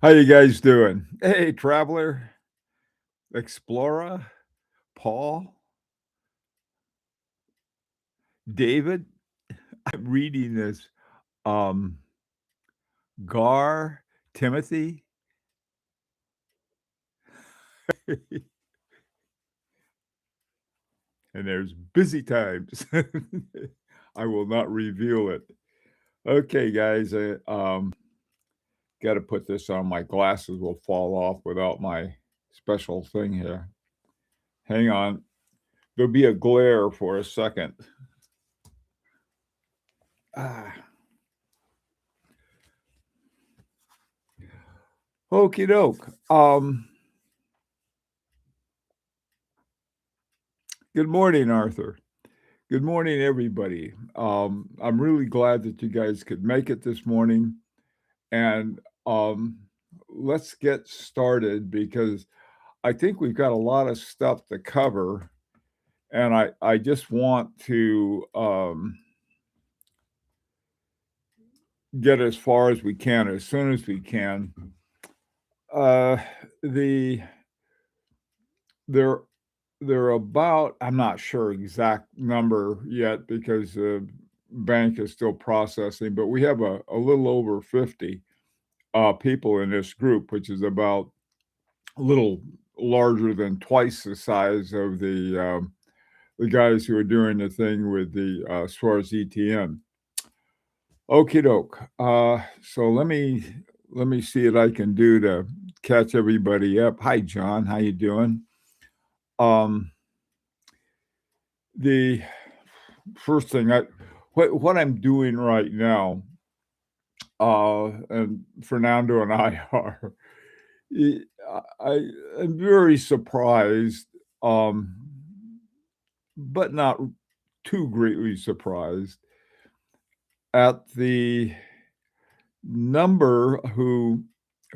How you guys doing? Hey, traveler, explorer, Paul, David. I'm reading this. Um, Gar, Timothy, and there's busy times. I will not reveal it. Okay, guys. Got to put this on. My glasses will fall off without my special thing here. Hang on. There'll be a glare for a second. Ah. Okie doke. Good morning, Arthur. Good morning, everybody. I'm really glad that you guys could make it this morning. And let's get started because I think we've got a lot of stuff to cover. And I just want to get as far as we can, as soon as we can. The They're about, I'm not sure exact number yet because the bank is still processing, but we have a little over 50 people in this group, which is about a little larger than twice the size of the guys who are doing the thing with the as far as ETN. Okie doke. So let me see what I can do to catch everybody up. Hi, John. How you doing? The first thing what I'm doing right now, and Fernando and I are, I am very surprised, but not too greatly surprised at the number who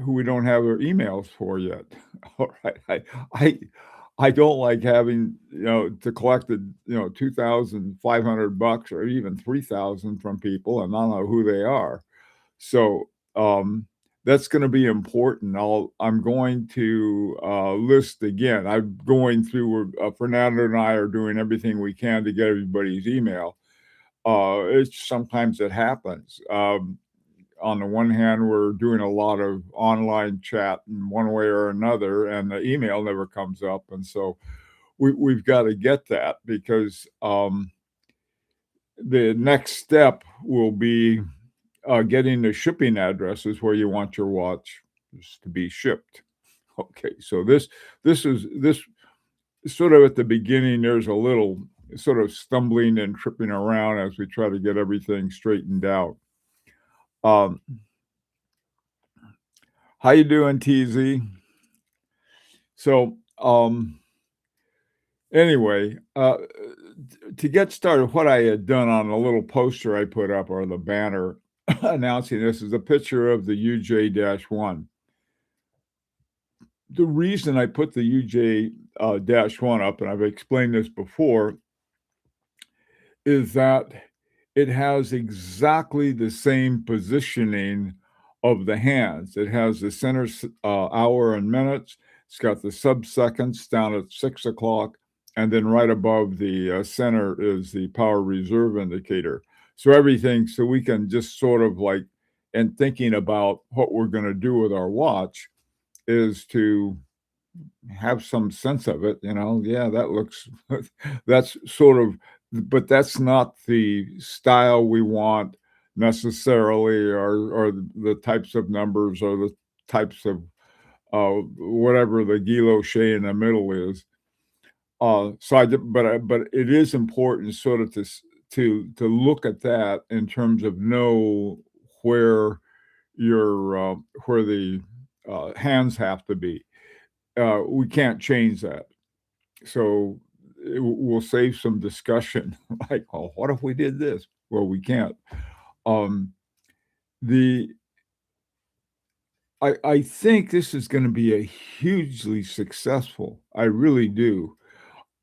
we don't have their emails for yet. All right, I don't like having, to collect the, $2,500 or even 3,000 from people and not know who they are. So that's going to be important. I'm going to list again. I'm going through. Fernando and I are doing everything we can to get everybody's email. Sometimes it happens. On the one hand, we're doing a lot of online chat in one way or another, and the email never comes up. And so we've got to get that because the next step will be getting the shipping addresses where you want your watch to be shipped. Okay, so this sort of at the beginning, there's a little sort of stumbling and tripping around as we try to get everything straightened out. How you doing, TZ? So, anyway, to get started, what I had done on a little poster I put up, or the banner announcing this, is a picture of the UJ-1. The reason I put the UJ-1 up, and I've explained this before, is that it has exactly the same positioning of the hands. It has the center hour and minutes. It's got the sub-seconds down at 6 o'clock. And then right above the center is the power reserve indicator. So we can just sort of like, and thinking about what we're going to do with our watch is to have some sense of it, yeah, that looks, that's sort of, but that's not the style we want necessarily, or the types of numbers, or the types of whatever the guilloche in the middle is. But it is important sort of to look at that in terms of know where where the hands have to be. We can't change that. So we'll save some discussion like, oh, what if we did this? Well, we can't. I think this is going to be a hugely successful. I really do.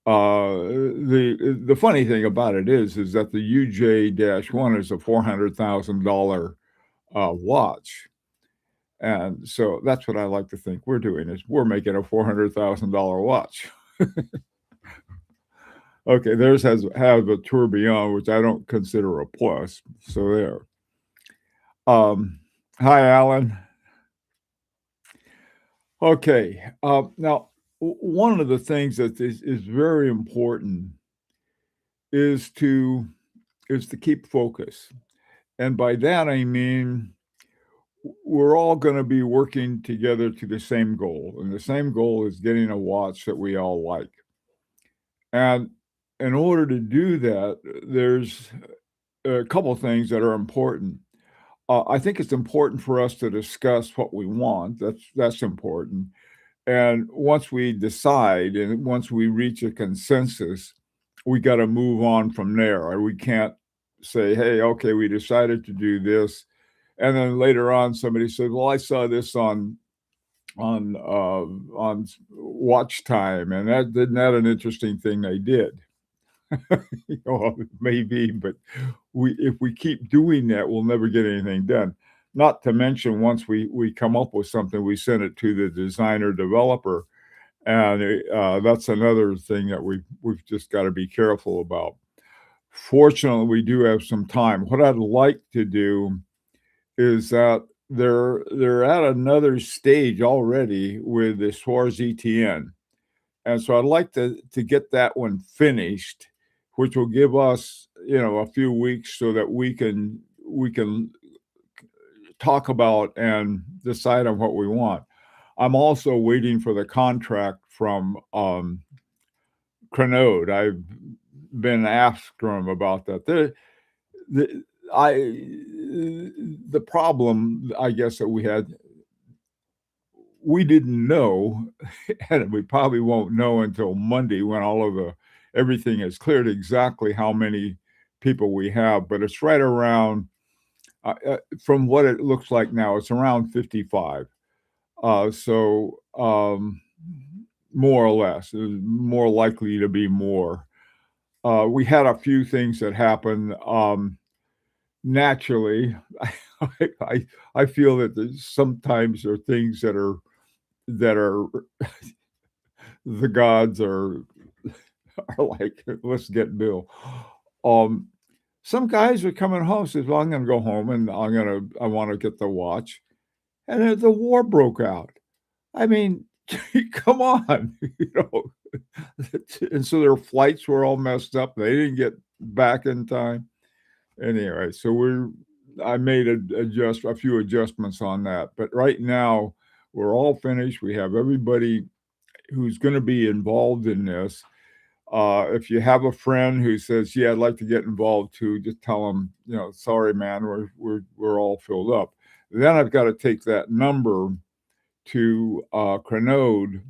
The funny thing about it is that the UJ-1 is a $400,000 watch. And so that's what I like to think we're doing is we're making a $400,000 watch. Okay, theirs has a tourbillon, which I don't consider a plus. So there. Hi, Alan. Okay. Now, one of the things that is very important is to keep focus, and by that I mean we're all going to be working together to the same goal, and the same goal is getting a watch that we all like. And in order to do that, there's a couple of things that are important. I think it's important for us to discuss what we want. That's important. And once we decide and once we reach a consensus, we got to move on from there. Or we can't say, "Hey, okay, we decided to do this," and then later on somebody said, "Well, I saw this on Watch Time, and that isn't that an interesting thing they did." Maybe, but if we keep doing that, we'll never get anything done. Not to mention, once we come up with something, we send it to the designer developer, and that's another thing that we've just got to be careful about. Fortunately, we do have some time. What I'd like to do is that they're at another stage already with the Schwarz ETN. And so I'd like to get that one finished, which will give us, a few weeks so that we can talk about and decide on what we want. I'm also waiting for the contract from Chronode. I've been asked them about that. The I the problem, I guess, that we didn't know, and we probably won't know until Monday when everything is cleared exactly how many people we have, but it's right around, from what it looks like now, it's around 55. So more or less, it's more likely to be more. We had a few things that happened. Naturally, I feel that sometimes there are things that are the gods are like, let's get Bill. Um, some guys are coming home, says, "Well, I'm going to go home and I want to get the watch," and then the war broke out. I mean, come on, and so their flights were all messed up. They didn't get back in time. Anyway, so I made a few adjustments on that, but right now we're all finished. We have everybody who's going to be involved in this. If you have a friend who says, "Yeah, I'd like to get involved too," just tell them, "Sorry, man, we're all filled up." Then I've got to take that number to Chronode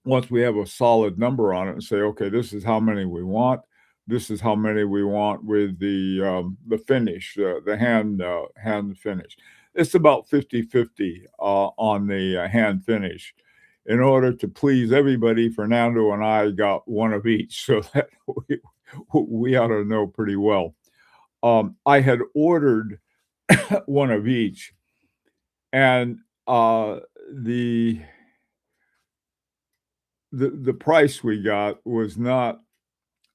once we have a solid number on it and say, "Okay, this is how many we want. This is how many we want with the finish, the hand finish." It's about 50-50 on the hand finish. In order to please everybody, Fernando and I got one of each, so that we ought to know pretty well. I had ordered one of each, and the price we got was not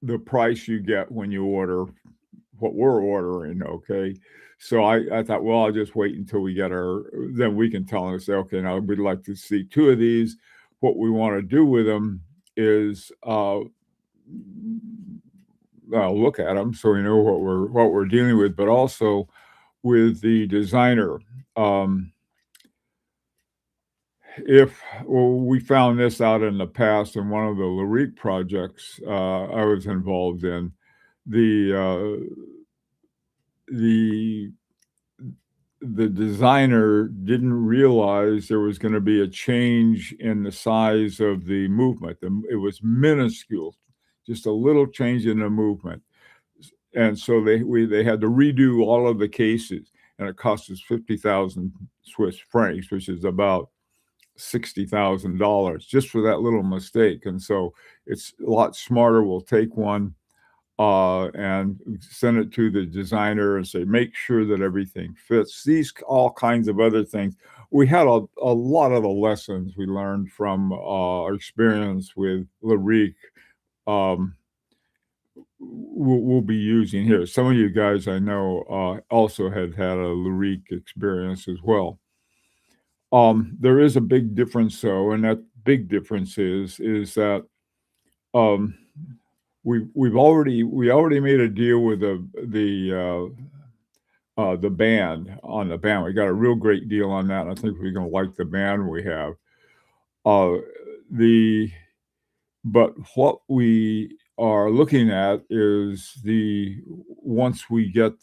the price you get when you order what we're ordering, okay? So I thought, well, I'll just wait until we get then we can tell them and say, "Okay, now we'd like to see two of these. What we want to do with them is look at them so we know what we're dealing with, but also with the designer." We found this out in the past in one of the LaRique projects I was involved in. The designer didn't realize there was going to be a change in the size of the movement. It was minuscule, just a little change in the movement, and so they had to redo all of the cases, and it cost us 50,000 Swiss francs, which is about $60,000 just for that little mistake. And so it's a lot smarter. We'll take one and send it to the designer and say, "Make sure that everything fits." These all kinds of other things we had a lot of the lessons we learned from our experience with LaRique, um, we'll be using here. Some of you guys I know also had a LaRique experience as well. There is a big difference though, and that big difference is that um, we already made a deal with the band on the band. We got a real great deal on that. And I think we're gonna like the band we have. Uh, the But what we are looking at is once we get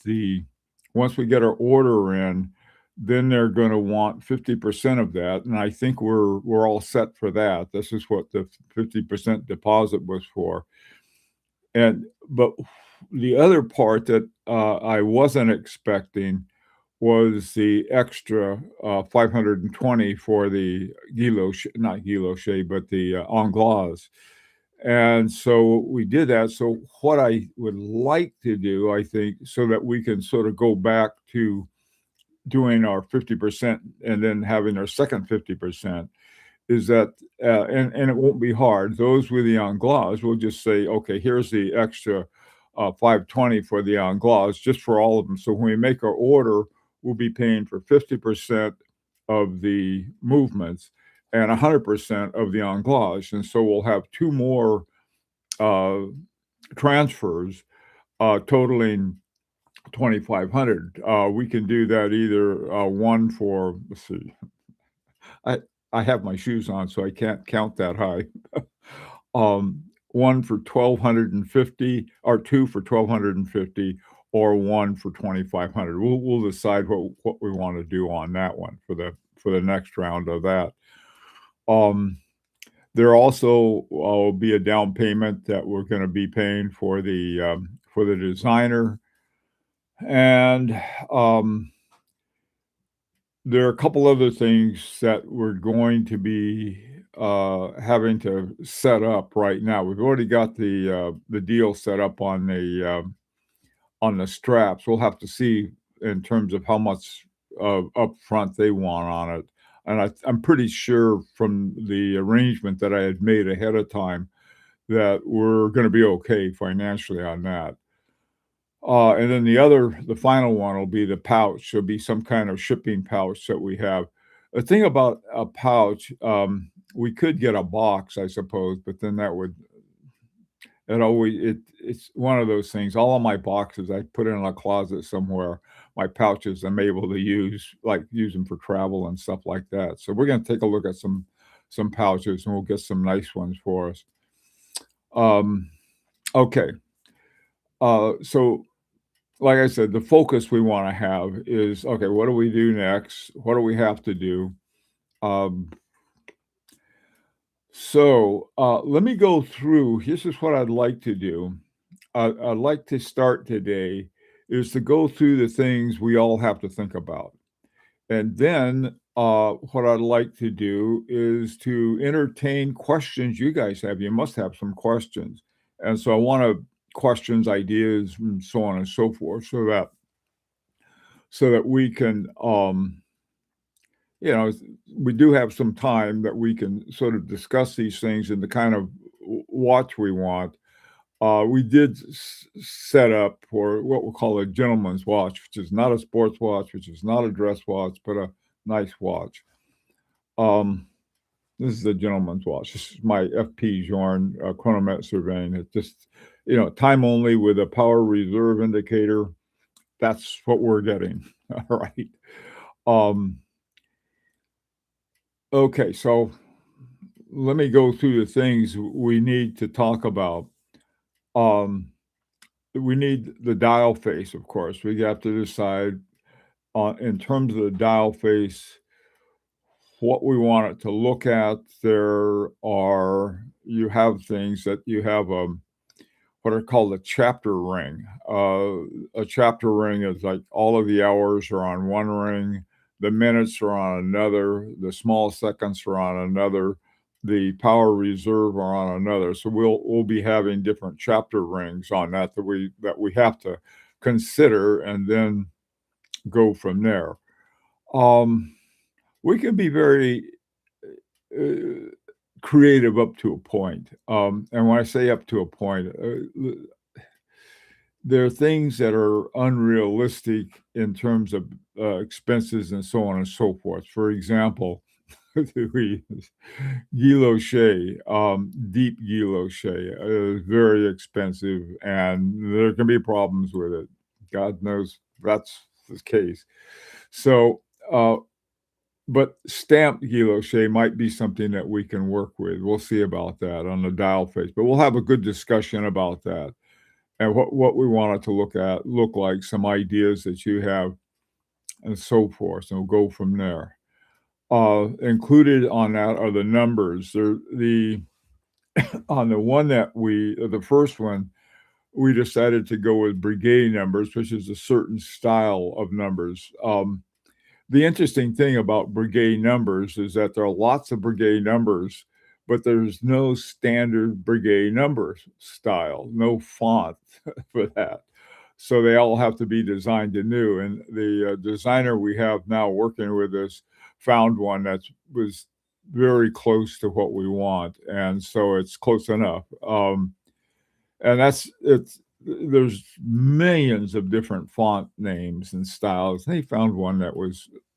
our order in, then they're gonna want 50% of that, and I think we're all set for that. This is what the 50% deposit was for. But the other part that, I wasn't expecting was the extra, 520 for the guilloche not guilloche, but the, anglaise. And so we did that. So what I would like to do, I think, so that we can sort of go back to doing our 50% and then having our second 50% is that, and it won't be hard. Those with the anglaise, we'll just say, okay, here's the extra 520 for the anglaise, just for all of them. So when we make our order, we'll be paying for 50% of the movements and 100% of the anglaise. And so we'll have two more uh, transfers totaling 2,500. We can do that either one for, let's see, I, I have my shoes on, so I can't count that high. One for 1,250, or two for 1,250, or one for 2,500. We'll decide what we want to do on that one for the next round of that. There also will be a down payment that we're going to be paying for the designer, and there are a couple other things that we're going to be having to set up right now. We've already got the deal set up on the straps. We'll have to see in terms of how much upfront they want on it. And I'm pretty sure from the arrangement that I had made ahead of time that we're going to be okay financially on that. And then the final one will be the pouch. There'll be some kind of shipping pouch that we have. The thing about a pouch, we could get a box, I suppose, but then it's one of those things. All of my boxes I put in a closet somewhere. My pouches I'm able to use them for travel and stuff like that. So we're gonna take a look at some pouches, and we'll get some nice ones for us. Okay. So like I said, the focus we wanna have is, okay, what do we do next? What do we have to do? Um, let me go through. This is what I'd like to do. I'd like to start today is to go through the things we all have to think about. And then, what I'd like to do is to entertain questions you guys have. You must have some questions. And so I wanna questions, ideas, and so on and so forth, so that we can, you know, we do have some time that we can sort of discuss these things in the kind of watch we want. We did set up for what we'll call a gentleman's watch, which is not a sports watch, which is not a dress watch, but a nice watch. This is a gentleman's watch. This is my FP Journe chronometer surveying. It's just, time only with a power reserve indicator. That's what we're getting. All right. Okay, so let me go through the things we need to talk about. We need the dial face, of course. We have to decide in terms of the dial face what we want it to look at. You have things that you have what are called a chapter ring. A chapter ring is like all of the hours are on one ring, the minutes are on another, the small seconds are on another, the power reserve are on another. So we'll be having different chapter rings on that we have to consider and then go from there. we can be very uh, creative up to a point. And when I say up to a point, there are things that are unrealistic in terms of expenses and so on and so forth. For example, we guilloche, deep guilloche is very expensive, and there can be problems with it. God knows that's the case. So, but stamped guilloche might be something that we can work with. We'll see about that on the dial face, but we'll have a good discussion about that and what we want it to look like, some ideas that you have, and so forth, and we'll go from there. Included on that are the numbers. The on the one that the first one, we decided to go with brigade numbers, which is a certain style of numbers. The interesting thing about brigade numbers is that there are lots of brigade numbers, but there's no standard brigade number style, no font for that. So they all have to be designed anew. And the designer we have now working with us found one that was very close to what we want, and so it's close enough. And there's millions of different font names and styles. They found one that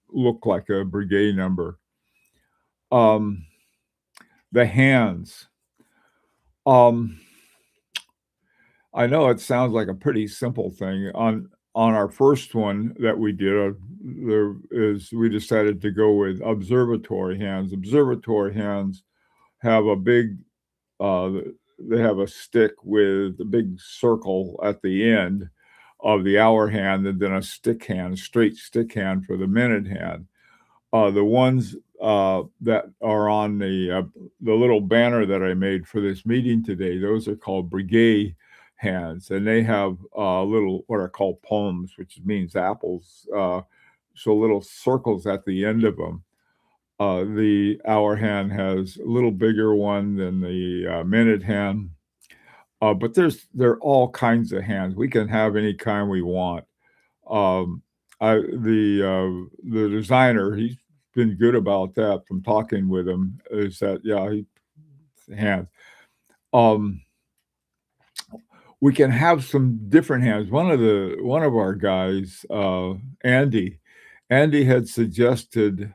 looked like a brigade number. Um, the hands. Um, I know it sounds like a pretty simple thing. On our first one that we did, we decided to go with observatory hands. Observatory hands have a big, uh, they have a stick with a big circle at the end of the hour hand, and then a straight stick hand for the minute hand. The ones that are on the little banner that I made for this meeting today, those are called brigade hands, and they have little what are called palms, which means apples. So little circles at the end of them. The hour hand has a little bigger one than the minute hand. But there are all kinds of hands. We can have any kind we want. Um, the designer, he's been good about that from talking with him, is that, yeah, he hands. Um, we can have some different hands. One of our guys, Andy had suggested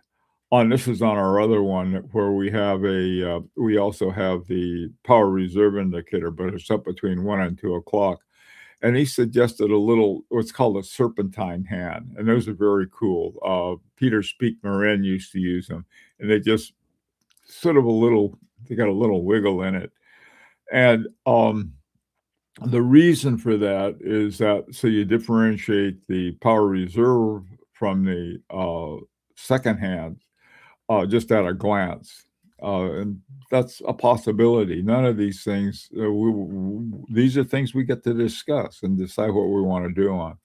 this is on our other one where we also have the power reserve indicator, but it's up between 1 and 2 o'clock. And he suggested what's called a serpentine hand, and those are very cool. Peter Speak Marin used to use them, and they just sort of they got a little wiggle in it. And the reason for that is that so you differentiate the power reserve from the second hand just at a glance. And that's a possibility. None of these things, these are things we get to discuss and decide what we want to do on.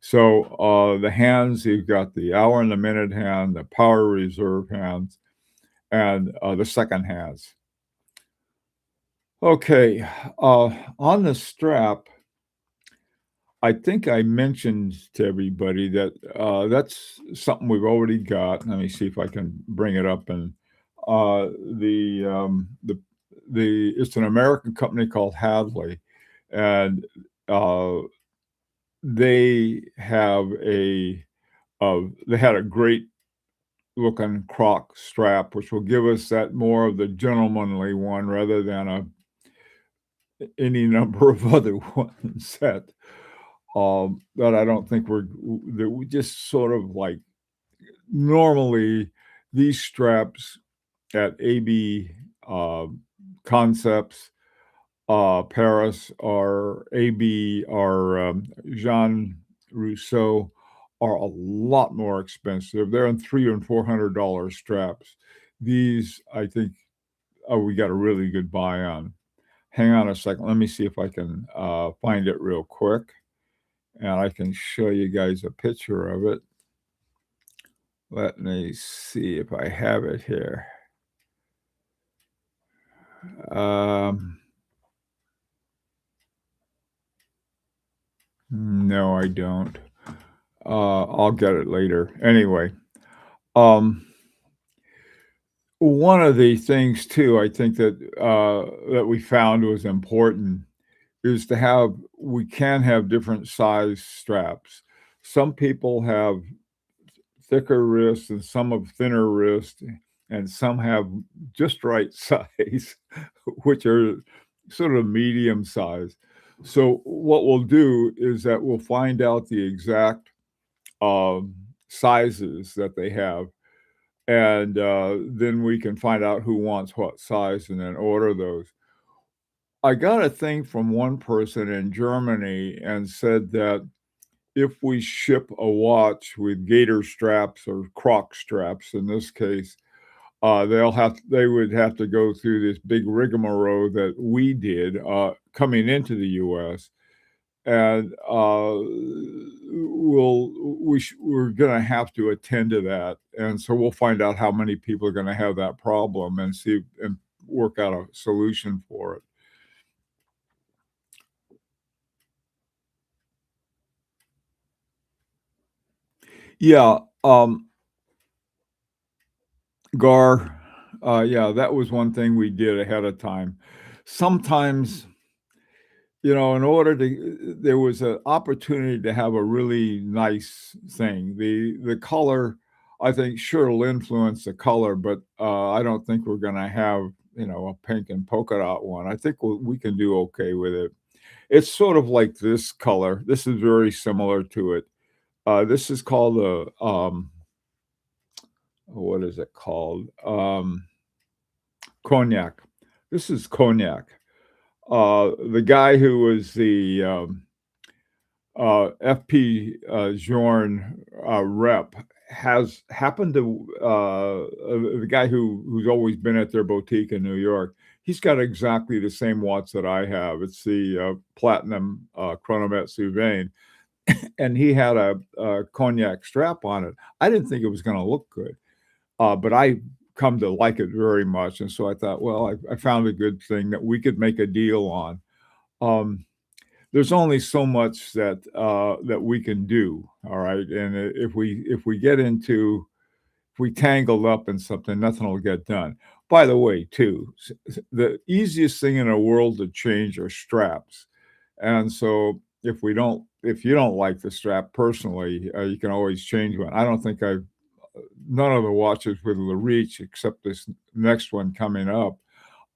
So the hands, you've got the hour and the minute hand, the power reserve hands, and the second hands. Okay, on the strap, I think I mentioned to everybody that that's something we've already got. Let me see if I can bring it up. And it's an American company called Hadley, and uh, they have they had a great looking croc strap, which will give us that more of the gentlemanly one rather than any number of other ones that I don't think that we just sort of like normally these straps at AB Concepts, Paris, or AB, or Jean Rousseau are a lot more expensive. They're in $300 and $400 straps. These, I think, we got a really good buy on. Hang on a second. Let me see if I can find it real quick, and I can show you guys a picture of it. Let me see if I have it here. No, I don't. I'll get it later. Anyway, One of the things too, I think that we found was important is to have we can have different size straps. Some people have thicker wrists and some have thinner wrists, and some have just right size, which are sort of medium size. So what we'll do is that we'll find out the exact um, sizes that they have, and then we can find out who wants what size and then order those. I got a thing from one person in Germany and said that if we ship a watch with gator straps or croc straps in this case, they would have to go through this big rigmarole that we did coming into the U.S. and we're going to have to attend to that, and so we'll find out how many people are going to have that problem and see and work out a solution for it. Yeah, Gar, yeah, that was one thing we did ahead of time. Sometimes, in order to there was an opportunity to have a really nice thing. The color, I think, sure will influence the color, but I don't think we're gonna have, a pink and polka dot one. I think we can do okay with it. It's sort of like this color. This is very similar to it. This is called a, what is it called? Cognac. This is cognac. The guy who was the FP Jorn rep has happened to the guy who's always been at their boutique in New York. He's got exactly the same watch that I have. It's the platinum Chronomet Souvain, and he had a cognac strap on it. I didn't think it was going to look good, but I come to like it very much, and so I thought, well, I found a good thing that we could make a deal on. There's only so much that we can do, all right? And if we tangled up in something, nothing will get done. By the way, too, the easiest thing in the world to change are straps. And so if you don't like the strap personally, you can always change one. I don't think I've none of the watches with the reach except this next one coming up.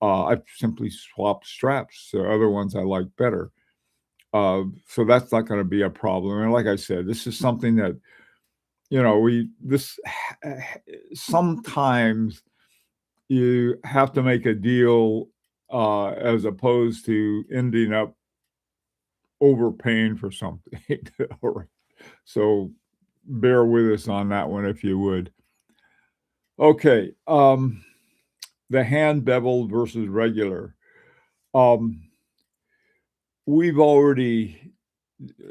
I've simply swapped straps. So other ones I like better. So that's not going to be a problem. And like I said, this is something that we this sometimes you have to make a deal as opposed to ending up overpaying for something. So bear with us on that one if you would. Okay, the hand beveled versus regular. Um, we've already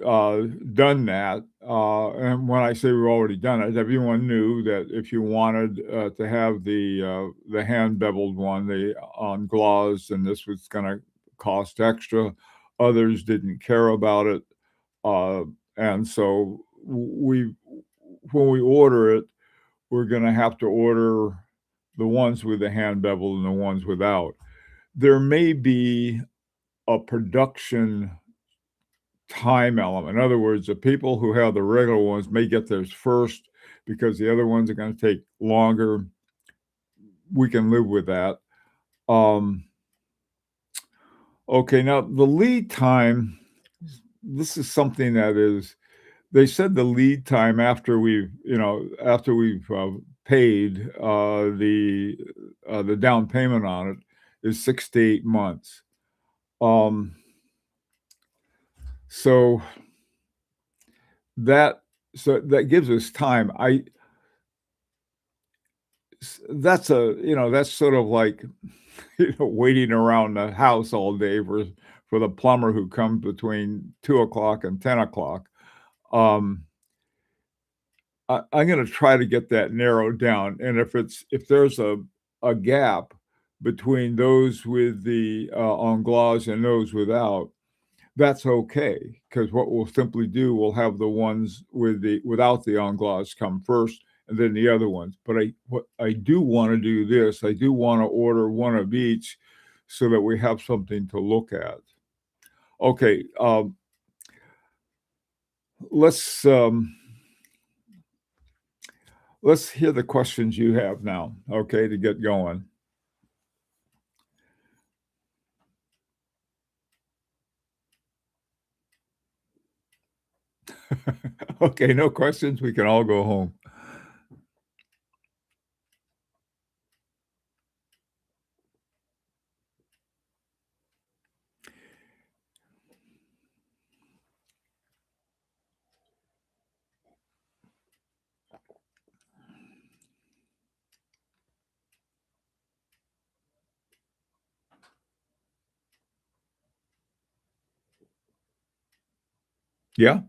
done that. And when I say we've already done it, everyone knew that if you wanted to have the hand beveled one, the on glass, and this was going to cost extra. Others didn't care about it, and so when we order it, we're going to have to order the ones with the hand bevel and the ones without. There may be a production time element. In other words, the people who have the regular ones may get theirs first because the other ones are going to take longer. We can live with that. Okay, now the lead time, this is something that is, they said the lead time after after we've paid the down payment on it is 6 to 8 months. So that that gives us time. That's that's sort of like waiting around the house all day for the plumber who comes between 2 o'clock and 10 o'clock. Um, I'm going to try to get that narrowed down, and if there's a gap between those with the en glace and those without, that's okay, because what we'll simply do, we'll have the ones with the without the en glace come first, and then the other ones. But what I do want to do this, I do want to order one of each so that we have something to look at. Okay, let's let's hear the questions you have now, okay, to get going. Okay, no questions. We can all go home. Yeah.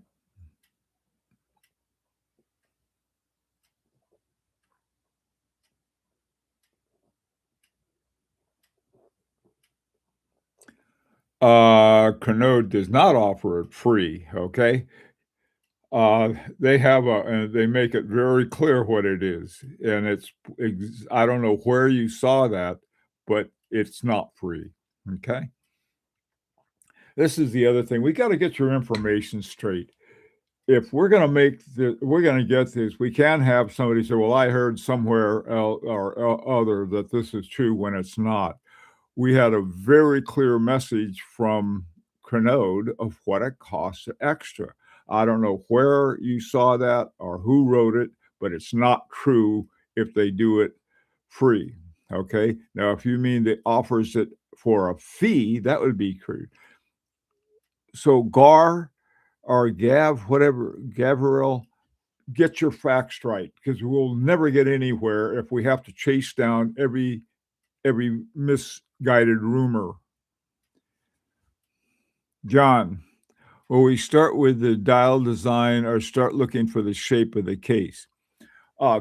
Chronode does not offer it free, okay? They have and they make it very clear what it is, and I don't know where you saw that, but it's not free, okay? This is the other thing. We gotta get your information straight. If we're gonna get this, we can't have somebody say, "Well, I heard somewhere el or other that this is true," when it's not. We had a very clear message from Chronode of what it costs extra. I don't know where you saw that or who wrote it, but it's not true if they do it free, okay? Now, if you mean that offers it for a fee, that would be true. So Gar or Gav, whatever, Gavriel, get your facts right because we'll never get anywhere if we have to chase down every misguided rumor. John, will we start with the dial design or start looking for the shape of the case?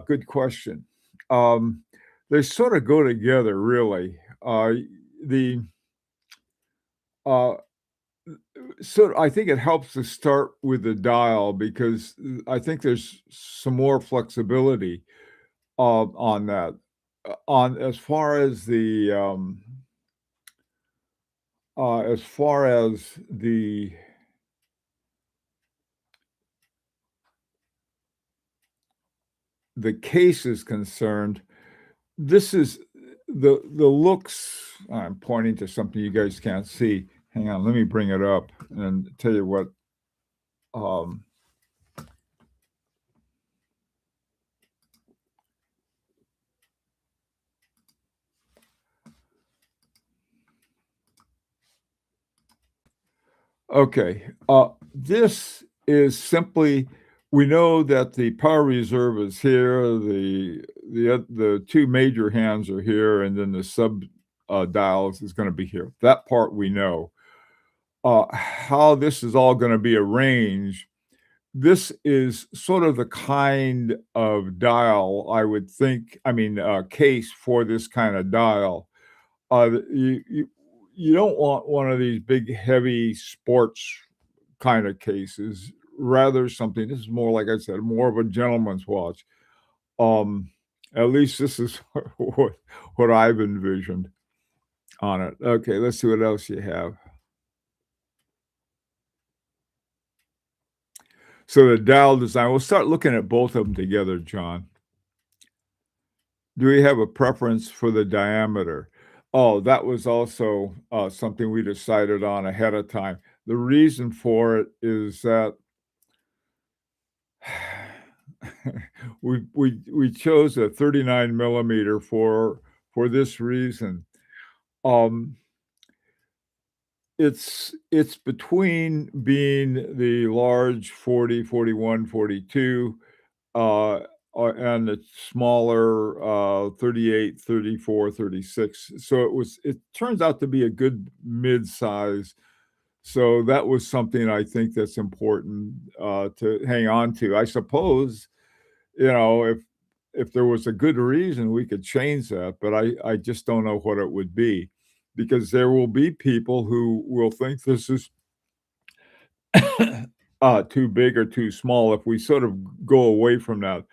Good question. Um, they sort of go together, really. The uh, so I think it helps to start with the dial because I think there's some more flexibility on that. On as far as the case is concerned, this is the looks. I'm pointing to something you guys can't see. Hang on, let me bring it up and tell you what. Um, okay, this is simply. We know that the power reserve is here. The two major hands are here, and then the sub dials is going to be here. That part we know. How this is all going to be arranged, this is sort of the kind of dial I would think, I mean, case for this kind of dial. You don't want one of these big, heavy sports kind of cases. Rather, something. This is more, like I said, more of a gentleman's watch. Um, at least this is what I've envisioned on it. Okay, let's see what else you have. So the dial design, we'll start looking at both of them together, John. Do we have a preference for the diameter? Oh, that was also, something we decided on ahead of time. The reason for it is that we chose a 39 millimeter for this reason. Um, it's between being the large 40, 41, 42, uh, and the smaller, 38, 34, 36. So it turns out to be a good mid-size. So that was something I think that's important, to hang on to. I suppose, if there was a good reason, we could change that, but I just don't know what it would be, because there will be people who will think this is too big or too small if we sort of go away from that.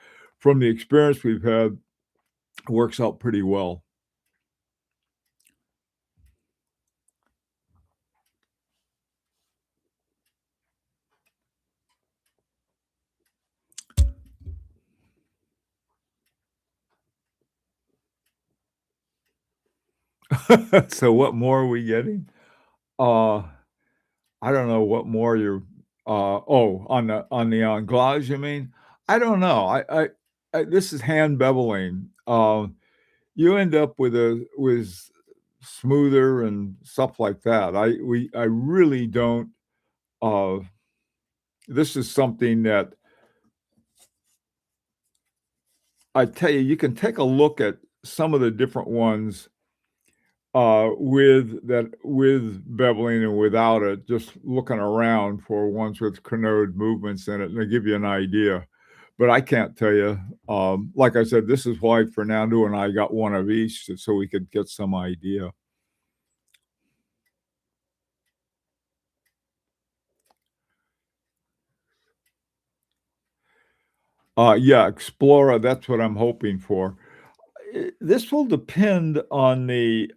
from the experience we've had, works out pretty well. So what more are we getting? Uh, I don't know what more you're on the anglage, you mean? I don't know. I this is hand beveling. You end up with smoother and stuff like that. I really don't, uh this is something that I tell you, you can take a look at some of the different ones, with beveling and without it, just looking around for ones with Chronode movements in it, and they give you an idea. But I can't tell you. Like I said, this is why Fernando and I got one of each so we could get some idea. Yeah, Explorer, that's what I'm hoping for. This will depend on there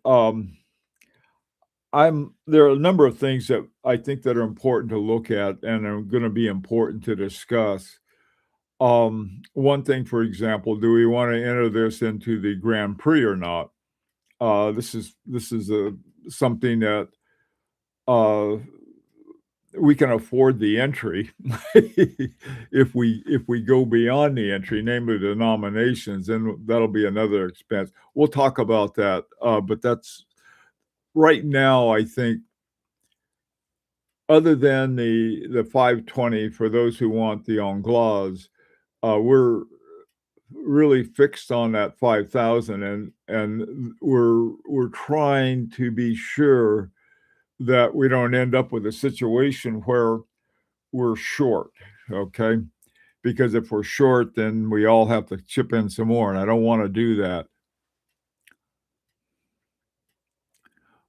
are a number of things that I think that are important to look at and are gonna be important to discuss. One thing, for example, do we wanna enter this into the Grand Prix or not? This is something that, uh, we can afford the entry if we go beyond the entry, namely the nominations, then that'll be another expense. We'll talk about that, but that's right now, I think, other than the 520 for those who want the Anglaise, we're really fixed on that 5,000, and we're trying to be sure that we don't end up with a situation where we're short, okay? Because if we're short, then we all have to chip in some more, and I don't wanna do that.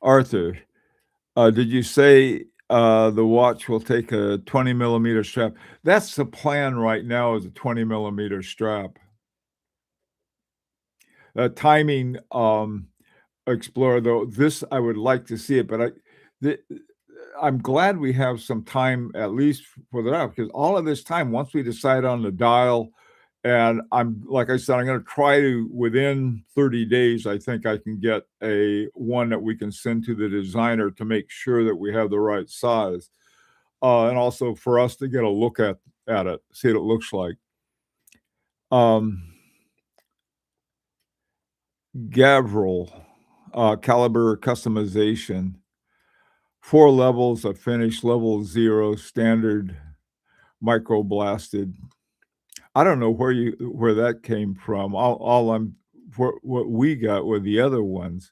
Arthur, did you say, the watch will take a 20 millimeter strap? That's the plan right now, is a 20 millimeter strap. Timing, Explorer, though, this I would like to see it, but the I'm glad we have some time at least for that, because all of this time, once we decide on the dial, and I'm like I said, I'm gonna try to within 30 days, I think I can get a one that we can send to the designer to make sure that we have the right size, and also for us to get a look at it, see what it looks like. Um, Gavril, caliber customization. 4 levels of finish, level 0, standard, microblasted. I don't know where that came from. All I'm what we got were the other ones.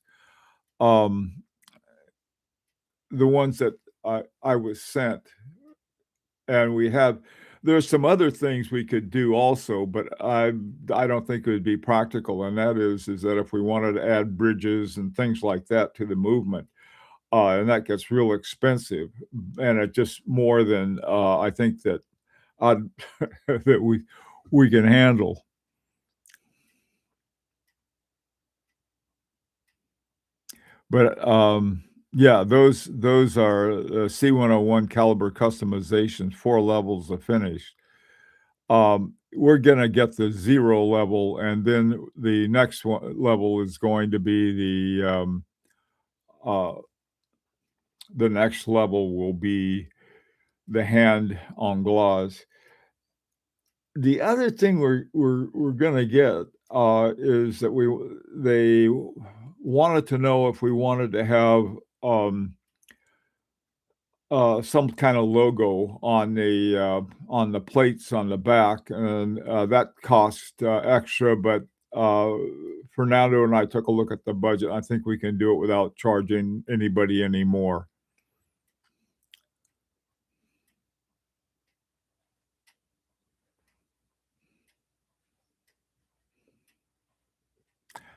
Um, the ones that I was sent, and we have there's some other things we could do also, but I don't think it would be practical, and that is that if we wanted to add bridges and things like that to the movement, and that gets real expensive, and it just more than, I think that i that we can handle. But, yeah, those are, C101 caliber customizations, 4 levels of finish. We're gonna get the 0 level, and then the next one level is going to be uh, the next level will be the hand anglaise. The other thing we're gonna get, is that they wanted to know if we wanted to have, um, some kinda logo on the plates on the back, and, that cost, extra, but, uh, Fernando and I took a look at the budget. I think we can do it without charging anybody any more.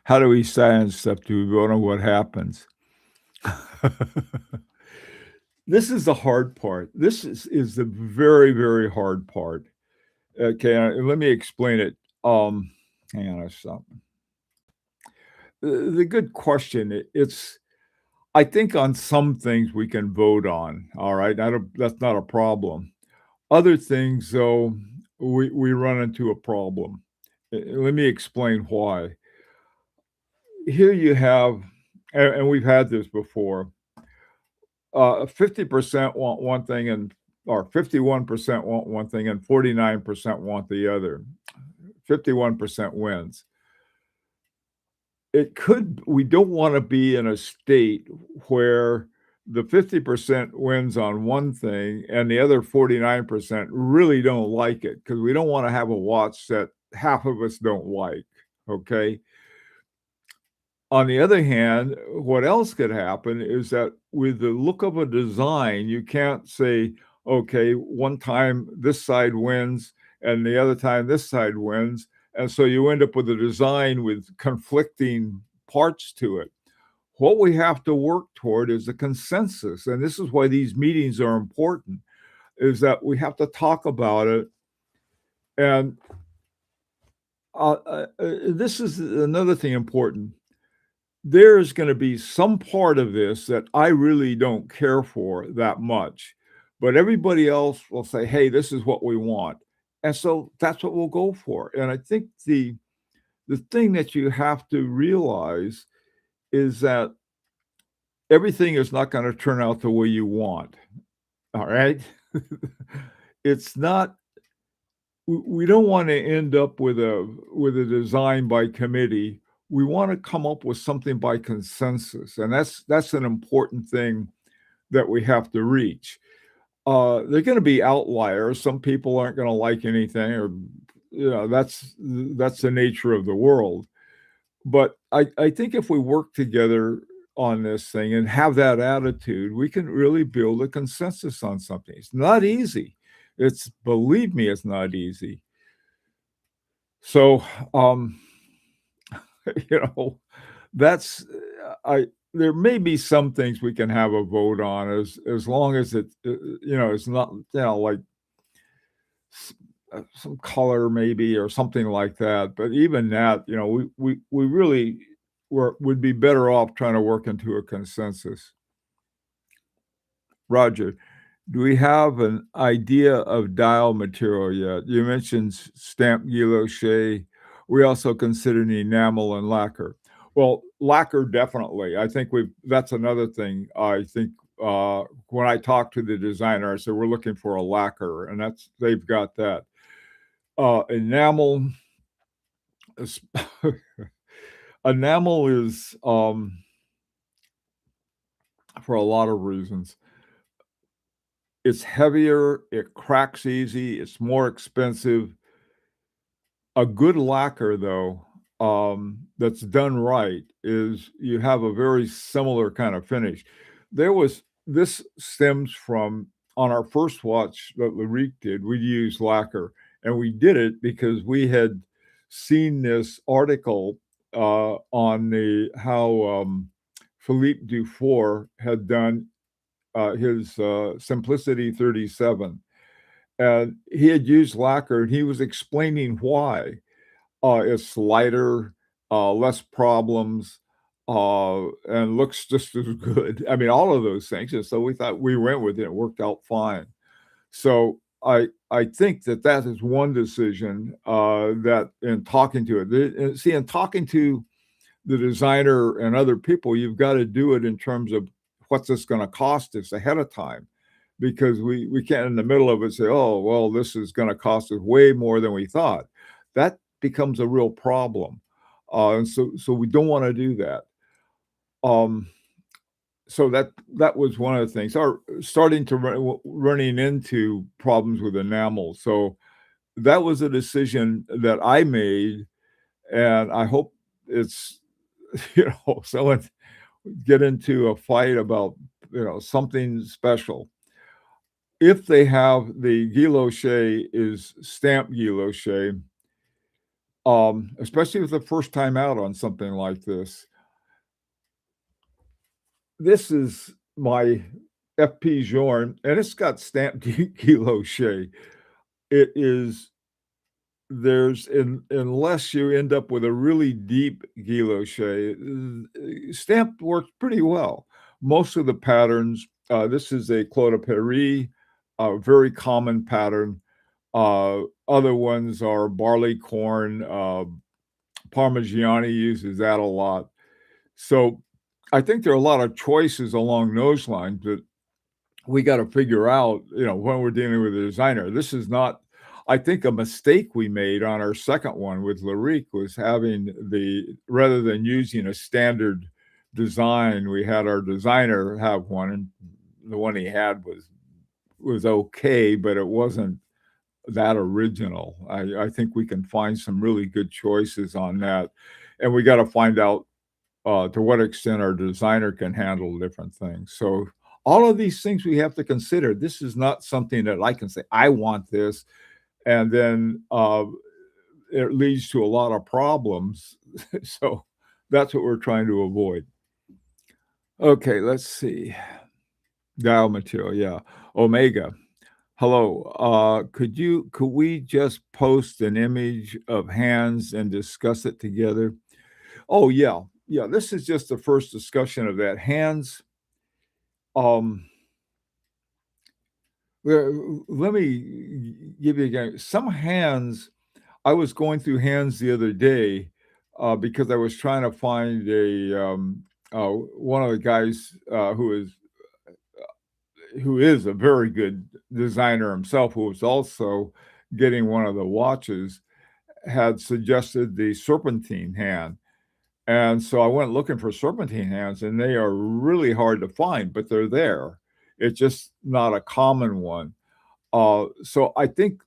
How do we science stuff? Do we don't know what happens? This is the hard part. This is the very, very hard part. Okay, let me explain it. Um, hang on a second. The good question, it's I think on some things we can vote on, all right? I don't That's not a problem. Other things, though, we run into a problem. Let me explain why. Here you have and we've had this before, 50% want one thing and or 51% want one thing and 49% want the other. 51% wins. We don't wanna be in a state where the 50% wins on one thing and the other 49% really don't like it, because we don't wanna have a watch that half of us don't like, okay? On the other hand, what else could happen is that with the look of a design, you can't say, okay, one time this side wins and the other time this side wins. And so you end up with a design with conflicting parts to it. What we have to work toward is a consensus. And this is why these meetings are important, is that we have to talk about it. And this is another thing important. There's gonna be some part of this that I really don't care for that much, but everybody else will say, "Hey, this is what we want." And so that's what we'll go for. And I think the thing that you have to realize is that everything is not gonna turn out the way you want, all right? It's not we don't wanna end up with a design by committee. We wanna come up with something by consensus, and that's an important thing that we have to reach. There are gonna be outliers. Some people aren't gonna like anything or, that's the nature of the world. But I think if we work together on this thing and have that attitude, we can really build a consensus on something. It's not easy. Believe me, it's not easy. So, you know, that's I there may be some things we can have a vote on as long as it's not, like some color maybe or something like that. But even that, we really would be better off trying to work into a consensus. Roger, do we have an idea of dial material yet? You mentioned stamped guilloche. We also considered enamel and lacquer. Well, lacquer definitely. I think that's another thing. I think when I talked to the designer, I said we're looking for a lacquer, and they've got that. Enamel is enamel is for a lot of reasons. It's heavier, it cracks easy, it's more expensive. A good lacquer, though, that's done right, is you have a very similar kind of finish. This stems from on our first watch that Larique did, we used lacquer, and we did it because we had seen this article, on how, Philippe Dufour had done, his, Simplicity 37, and he had used lacquer, and he was explaining why. It's lighter, less problems, and looks just as good. I mean, all of those things, and so we thought we went with it, it worked out fine. So, I think that is one decision, that in talking to it see, in talking to the designer and other people, you've gotta do it in terms of what's this gonna cost us ahead of time, because we can't in the middle of it say, "Oh, well, this is gonna cost us way more than we thought." That becomes a real problem, and so we don't wanna do that. Um, so that was one of the things, or starting to running into problems with enamel, so that was a decision that I made, and I hope it's someone get into a fight about, something special. If they have the guilloche is stamped guilloche, especially with the first time out on something like this is my FP Journe, and it's got stamped guilloche. It is unless you end up with a really deep guilloche, stamp works pretty well. Most of the patterns, this is a Claude Perry, a very common pattern. Other ones are barley corn. Parmigiani uses that a lot. So I think there are a lot of choices along those lines that we got to figure out, when we're dealing with a designer. This is not, I think a mistake we made on our second one with Larique was rather than using a standard design, we had our designer have one, and the one he had was okay, but it wasn't that original. I think we can find some really good choices on that. And we got to find out to what extent our designer can handle different things. So all of these things we have to consider. This is not something that I can say, I want this, and then it leads to a lot of problems. So that's what we're trying to avoid. Okay, let's see. Dial material, yeah. Omega. Hello. Could we just post an image of hands and discuss it together? Oh yeah. Yeah, this is just the first discussion of that. Hands, let me give you again. Some hands, I was going through hands the other day because I was trying to find one of the guys who is a very good designer himself, who was also getting one of the watches, had suggested the serpentine hand. And so I went looking for serpentine hands, and they are really hard to find, but they're there. It's just not a common one. So I think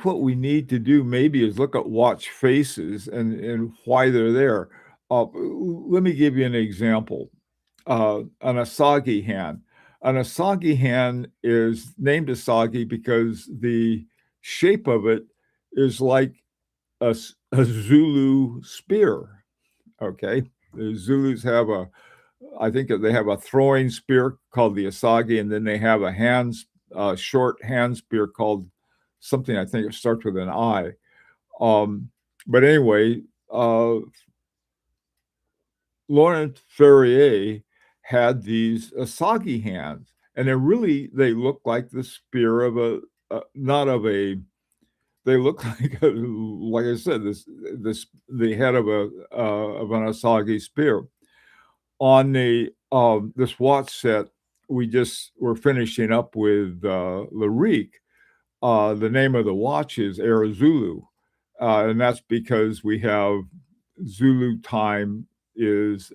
what we need to do maybe is look at watch faces and why they're there. Let me give you an example. An Asagi hand. An Asagi hand is named Asagi because the shape of it is like a Zulu spear. Okay, the Zulus have I think they have a throwing spear called the Asagi, and then they have a short hand spear called something, I think it starts with an I. But anyway, Laurent Ferrier had these Asagi hands, and they look like the spear of not of a. They look like I said, the head of an Asagi spear. On this watch set, we just were finishing up with Larique. The name of the watch is Era Zulu, and that's because we have Zulu time is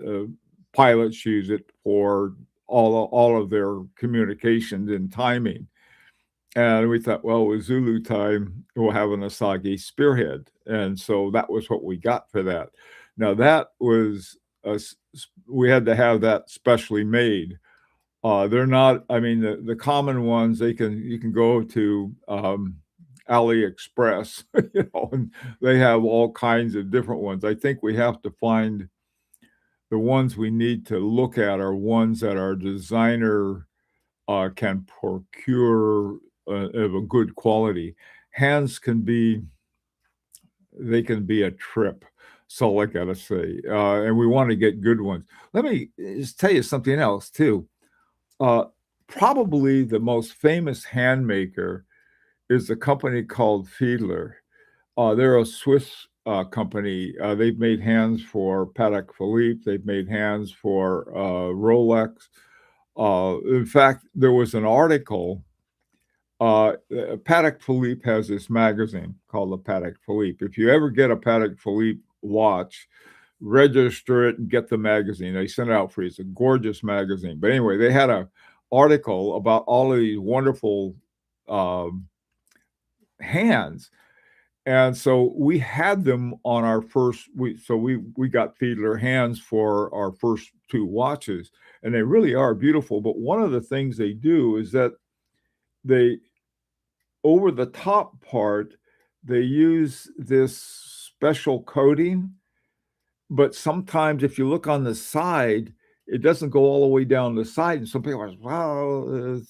pilots use it for all of their communications and timing. And we thought, well, with Zulu time, we'll have an Asagi spearhead. And so that was what we got for that. Now, that was, we had to have that specially made. They're not, I mean, the common ones, you can go to AliExpress, and they have all kinds of different ones. I think we have to find the ones we need to look at are ones that our designer can procure of a good quality. Hands can be a trip. So I gotta say, and we want to get good ones. Let me just tell you something else too. Probably the most famous hand maker is a company called Fiedler. They're a Swiss company. They've made hands for Patek Philippe. They've made hands for Rolex. In fact, there was an article. Patek Philippe has this magazine called the Patek Philippe. If you ever get a Patek Philippe watch, register it and get the magazine. They send it out free. It's a gorgeous magazine. But anyway, they had an article about all of these wonderful hands. And so we had them on our first, we got Fiedler hands for our first two watches, and they really are beautiful. But one of the things they do is that over the top part, they use this special coating. But sometimes if you look on the side, it doesn't go all the way down the side. And some people are, well,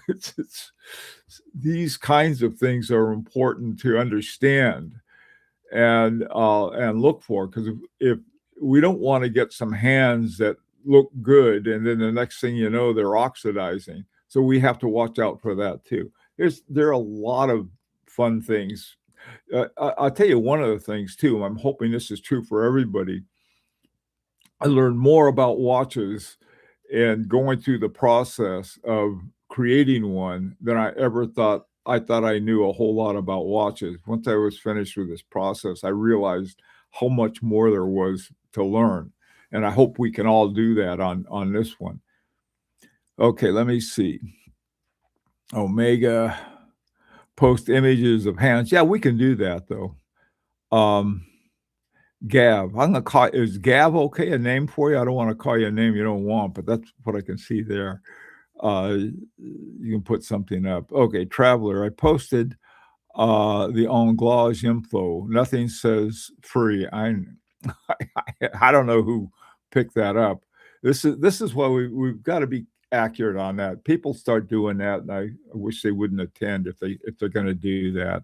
it's these kinds of things are important to understand and look for, because if we don't want to get some hands that look good and then the next thing you know they're oxidizing, so we have to watch out for that too. There are a lot of fun things. I'll tell you one of the things too. I'm hoping this is true for everybody. I learned more about watches and going through the process of creating one than I ever thought. I thought I knew a whole lot about watches. Once I was finished with this process, I realized how much more there was to learn. And I hope we can all do that on this one. Okay, let me see. Omega, post images of hands. Yeah, we can do that though. Gav, I'm gonna call, is Gav okay, a name for you? I don't want to call you a name you don't want, but that's what I can see there. You can put something up. Okay, Traveler, I posted the Anglage info. Nothing says free. I don't know who picked that up. This is why we've got to be accurate on that. People start doing that, and I wish they wouldn't attend if they're going to do that.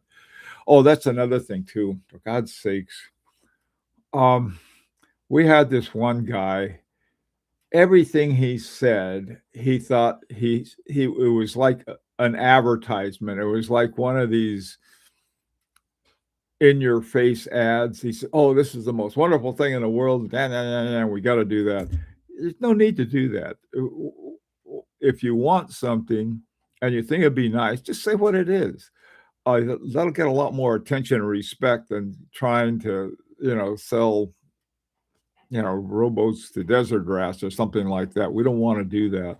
Oh, that's another thing too. For God's sakes, we had this one guy. Everything he said, he thought it was like an advertisement. It was like one of these in your face ads. He said, "Oh, this is the most wonderful thing in the world. Nah, nah, nah, nah, we got to do that." There's no need to do that. If you want something and you think it'd be nice, just say what it is. That'll get a lot more attention and respect than trying to, sell, rowboats to desert grass or something like that. We don't want to do that.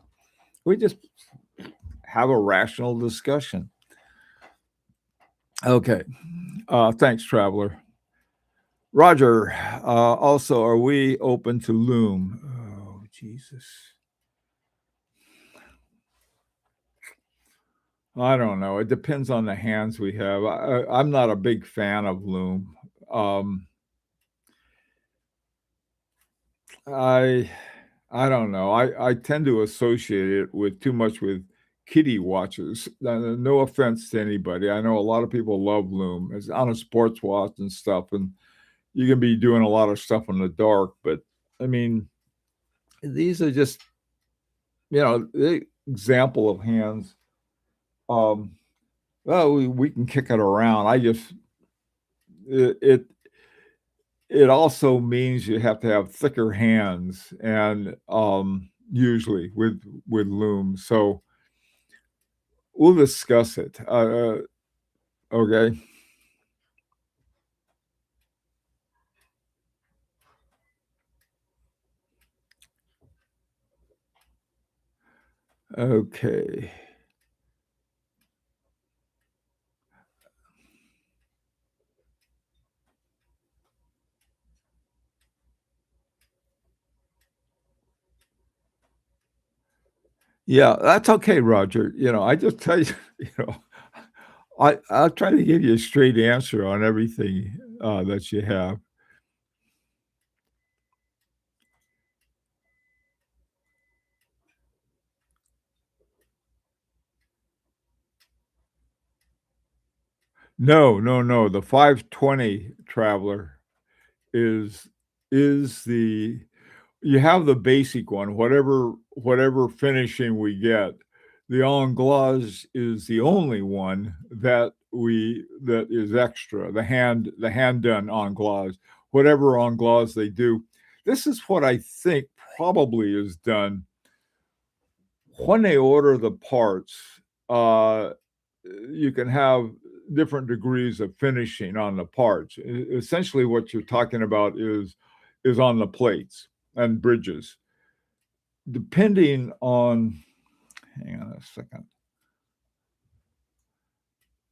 We just have a rational discussion. Okay. Thanks, Traveler. Roger, also, are we open to loom? Oh, Jesus. I don't know. It depends on the hands we have. I'm not a big fan of loom. I I don't know. I tend to associate it with too much with kitty watches. No offense to anybody. I know a lot of people love loom. It's on a sports watch and stuff, and you can be doing a lot of stuff in the dark. But I mean, these are just the example of hands. Um, well, we can kick it around. It it also means you have to have thicker hands, and usually with loom. So we'll discuss it. Okay. Okay. Yeah, that's okay, Roger. I just tell you, you know, I'll try to give you a straight answer on everything that you have. No, no, no. The 520 Traveler is is the you have the basic one, whatever finishing we get. The Anglage is the only one that is extra. The hand done Anglage, whatever Anglage they do. This is what I think probably is done when they order the parts. Uh, you can have different degrees of finishing on the parts. Essentially, what you're talking about is on the plates and bridges. Depending on, hang on a second.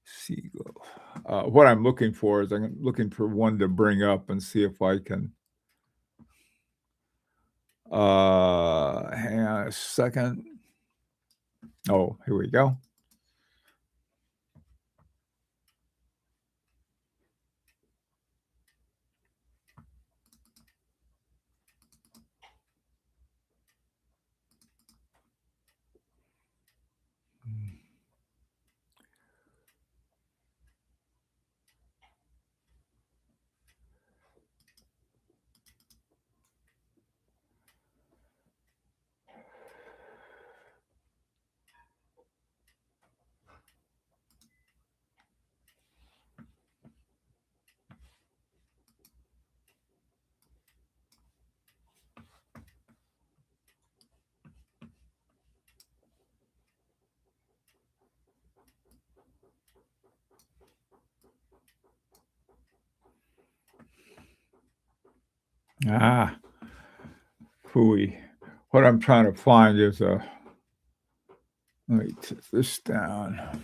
Seagull. What I'm looking for is I'm looking for one to bring up and see if I can. Hang on a second. Oh, here we go. Ah, phooey. What I'm trying to find is a let me take this down.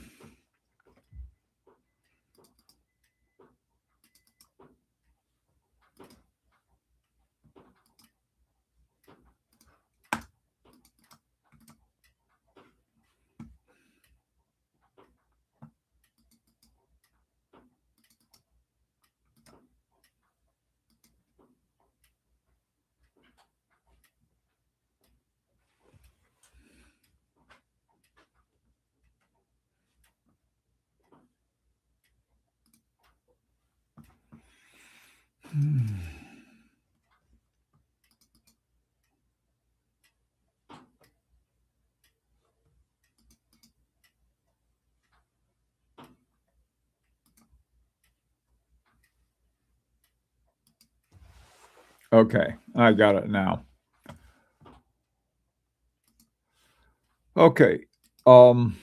Hmm. Okay, I got it now. Okay, um,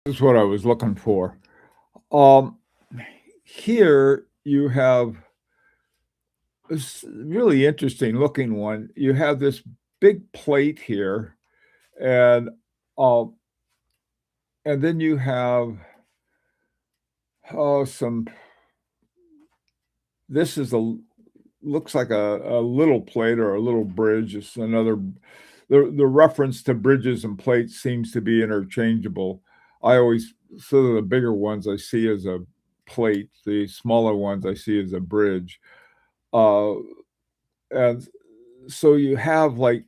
this is what I was looking for. Um, Here you have this really interesting looking one. You have this big plate here, and uh, and then you have some. This is a looks like a little plate or a little bridge. It's another. The reference to bridges and plates seems to be interchangeable. I always sort of the bigger ones I see as a plate, the smaller ones I see as a bridge. Uh, and so you have like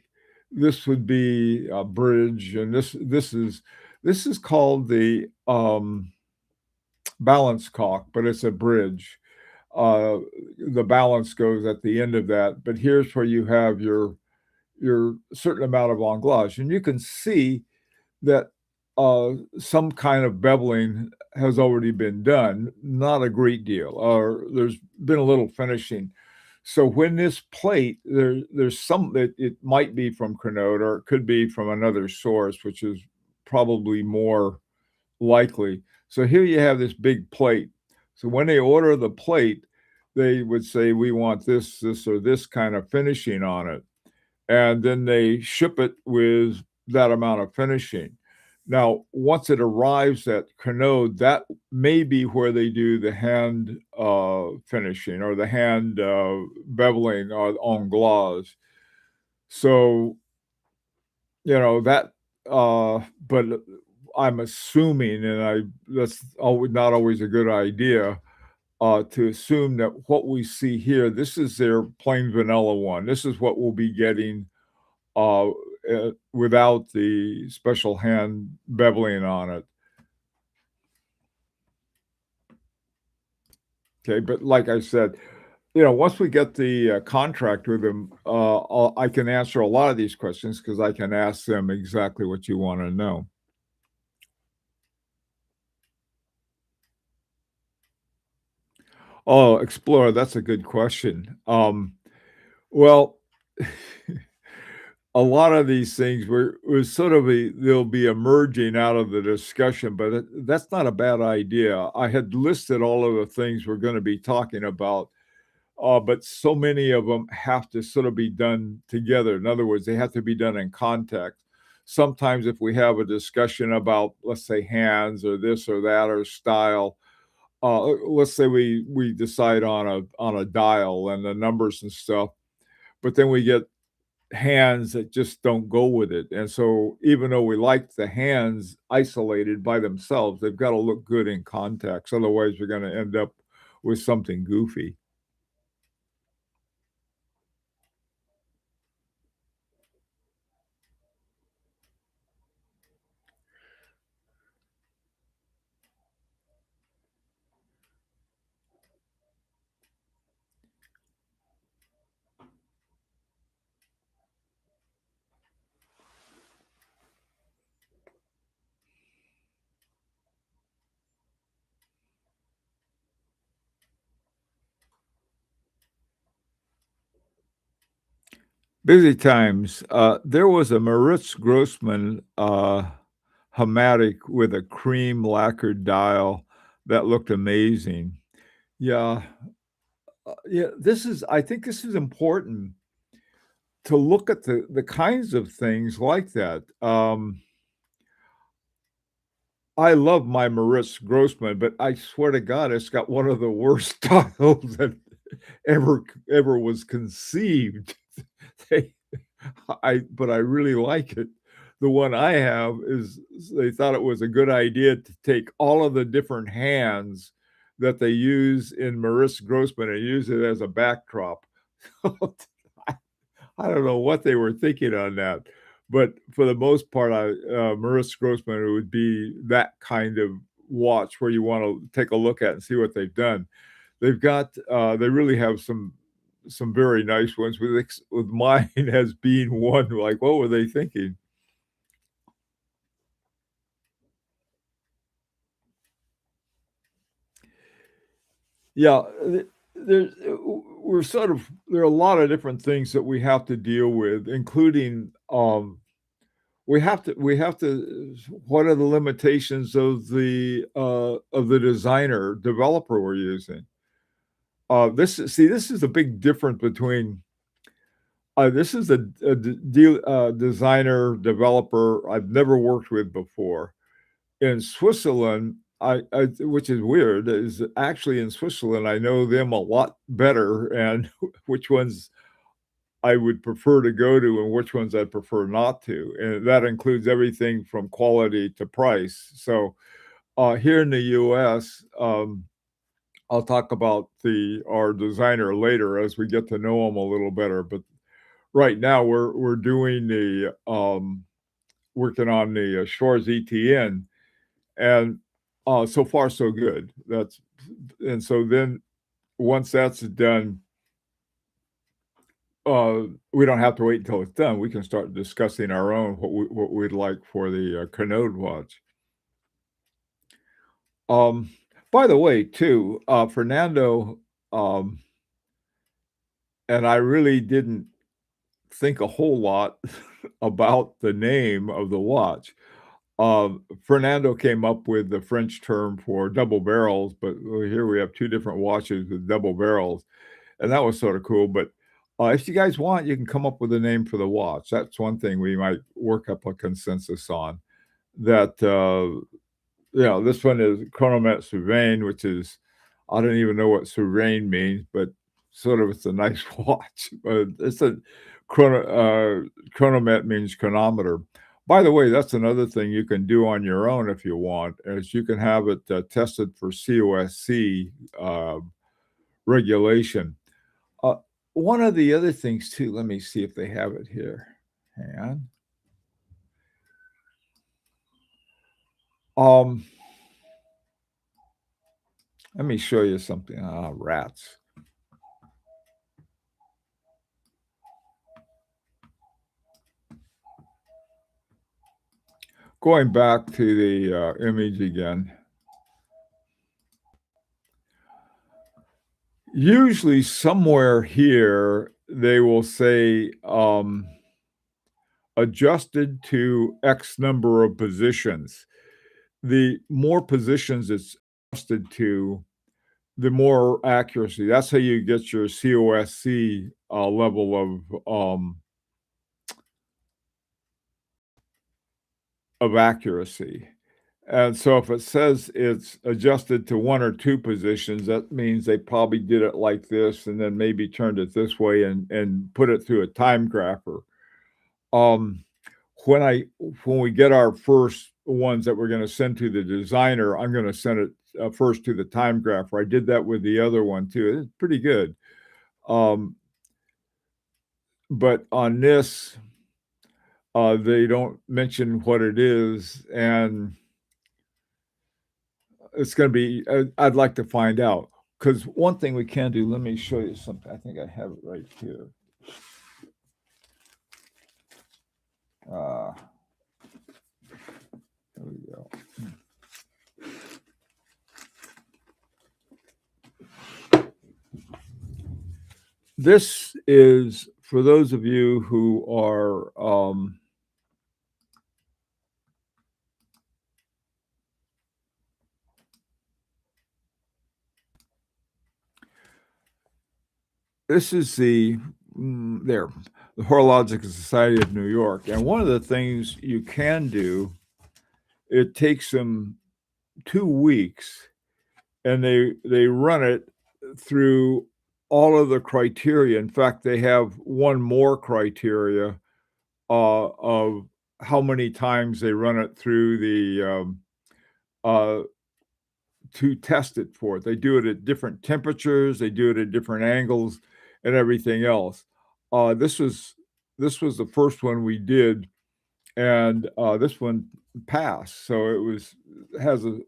this would be a bridge, and this is called the balance caulk, but it's a bridge. Uh, the balance goes at the end of that, but here's where you have your certain amount of anglage, and you can see that some kind of beveling has already been done, not a great deal, or there's been a little finishing. So when this plate, there's some it might be from Chronode or it could be from another source, which is probably more likely. So here you have this big plate. So when they order the plate, they would say, we want this, or this kind of finishing on it, and then they ship it with that amount of finishing. Now, once it arrives at Chronode, that may be where they do the hand finishing or the hand beveling or on glaze. So, that, but I'm assuming, and that's not always a good idea, to assume that what we see here, this is their plain vanilla one. This is what we'll be getting uh, without the special hand beveling on it. Okay, but like I said, once we get the contract with them, I can answer a lot of these questions because I can ask them exactly what you want to know. Oh, Explorer, that's a good question. Well, a lot of these things were sort of they'll be emerging out of the discussion, but that's not a bad idea. I had listed all of the things we're going to be talking about, but so many of them have to sort of be done together. In other words, they have to be done in context. Sometimes, if we have a discussion about, let's say, hands or this or that or style, let's say we decide on a dial and the numbers and stuff, but then we get hands that just don't go with it. And so even though we like the hands isolated by themselves, they've got to look good in context. Otherwise, we're going to end up with something goofy. Busy times. There was a Moritz Grossman, Hamatic with a cream lacquered dial that looked amazing. Yeah, yeah, I think this is important to look at the kinds of things like that. I love my Maritz Grossman, but I swear to God, it's got one of the worst dials that ever was conceived. They but I really like it. The one I have is they thought it was a good idea to take all of the different hands that they use in Maritz Grossman and use it as a backdrop. I don't know what they were thinking on that, but for the most part, Maritz Grossman, it would be that kind of watch where you wanna take a look at and see what they've done. They really have some very nice ones with mine as being one, like, what were they thinking? Yeah, there's we're sort of there are a lot of different things that we have to deal with, including, we have to what are the limitations of the designer, developer we're using? This is a big difference between, this is a d deal designer, developer I've never worked with before. In Switzerland, which is weird, is actually in Switzerland, I know them a lot better and which ones I would prefer to go to and which ones I prefer not to, and that includes everything from quality to price. So, here in the US, I'll talk about the our designer later as we get to know him a little better, but right now we're doing working on the, Schwarz ETN, and, so far so good. And so then once that's done, we don't have to wait until it's done. We can start discussing our own what we'd like for the, Chronode watch. Um, by the way, too, Fernando, um, and I really didn't think a whole lot about the name of the watch. Fernando came up with the French term for double barrels, but here we have 2 different watches with double barrels, and that was sorta cool, but, if you guys want, you can come up with a name for the watch. That's one thing we might work up a consensus on, that, this one is Chronomètre Souverain, which is I don't even know what Souverain means, but sort of it's a nice watch, but it's a chronomet means chronometer. By the way, that's another thing you can do on your own if you want, is you can have it, tested for COSC, regulation. Uh, one of the other things too, let me see if they have it here. Hang on. Um, let me show you something. Ah, rats. Going back to the, image again. Usually somewhere here, they will say, adjusted to X number of positions. The more positions it's adjusted to, the more accuracy. That's how you get your COSC, level of accuracy. And so if it says it's adjusted to 1 or 2 positions, that means they probably did it like this and then maybe turned it this way and put it through a time grapher. Um, when I when we get our first ones that we're gonna send to the designer, I'm gonna send it, first to the time grapher. I did that with the other one too. It's pretty good. Um, but on this, they don't mention what it is, and it's gonna be I'd like to find out because one thing we can do, let me show you something. I think I have it right here. Uh, there we go. This is for those of you who are, this is the the Horological Society of New York, and one of the things you can do, it takes them 2 weeks, and they run it through all of the criteria. In fact, they have one more criteria, of how many times they run it through uh, to test it for it. They do it at different temperatures, they do it at different angles and everything else. This was the first one we did, and, this one passed, so it has a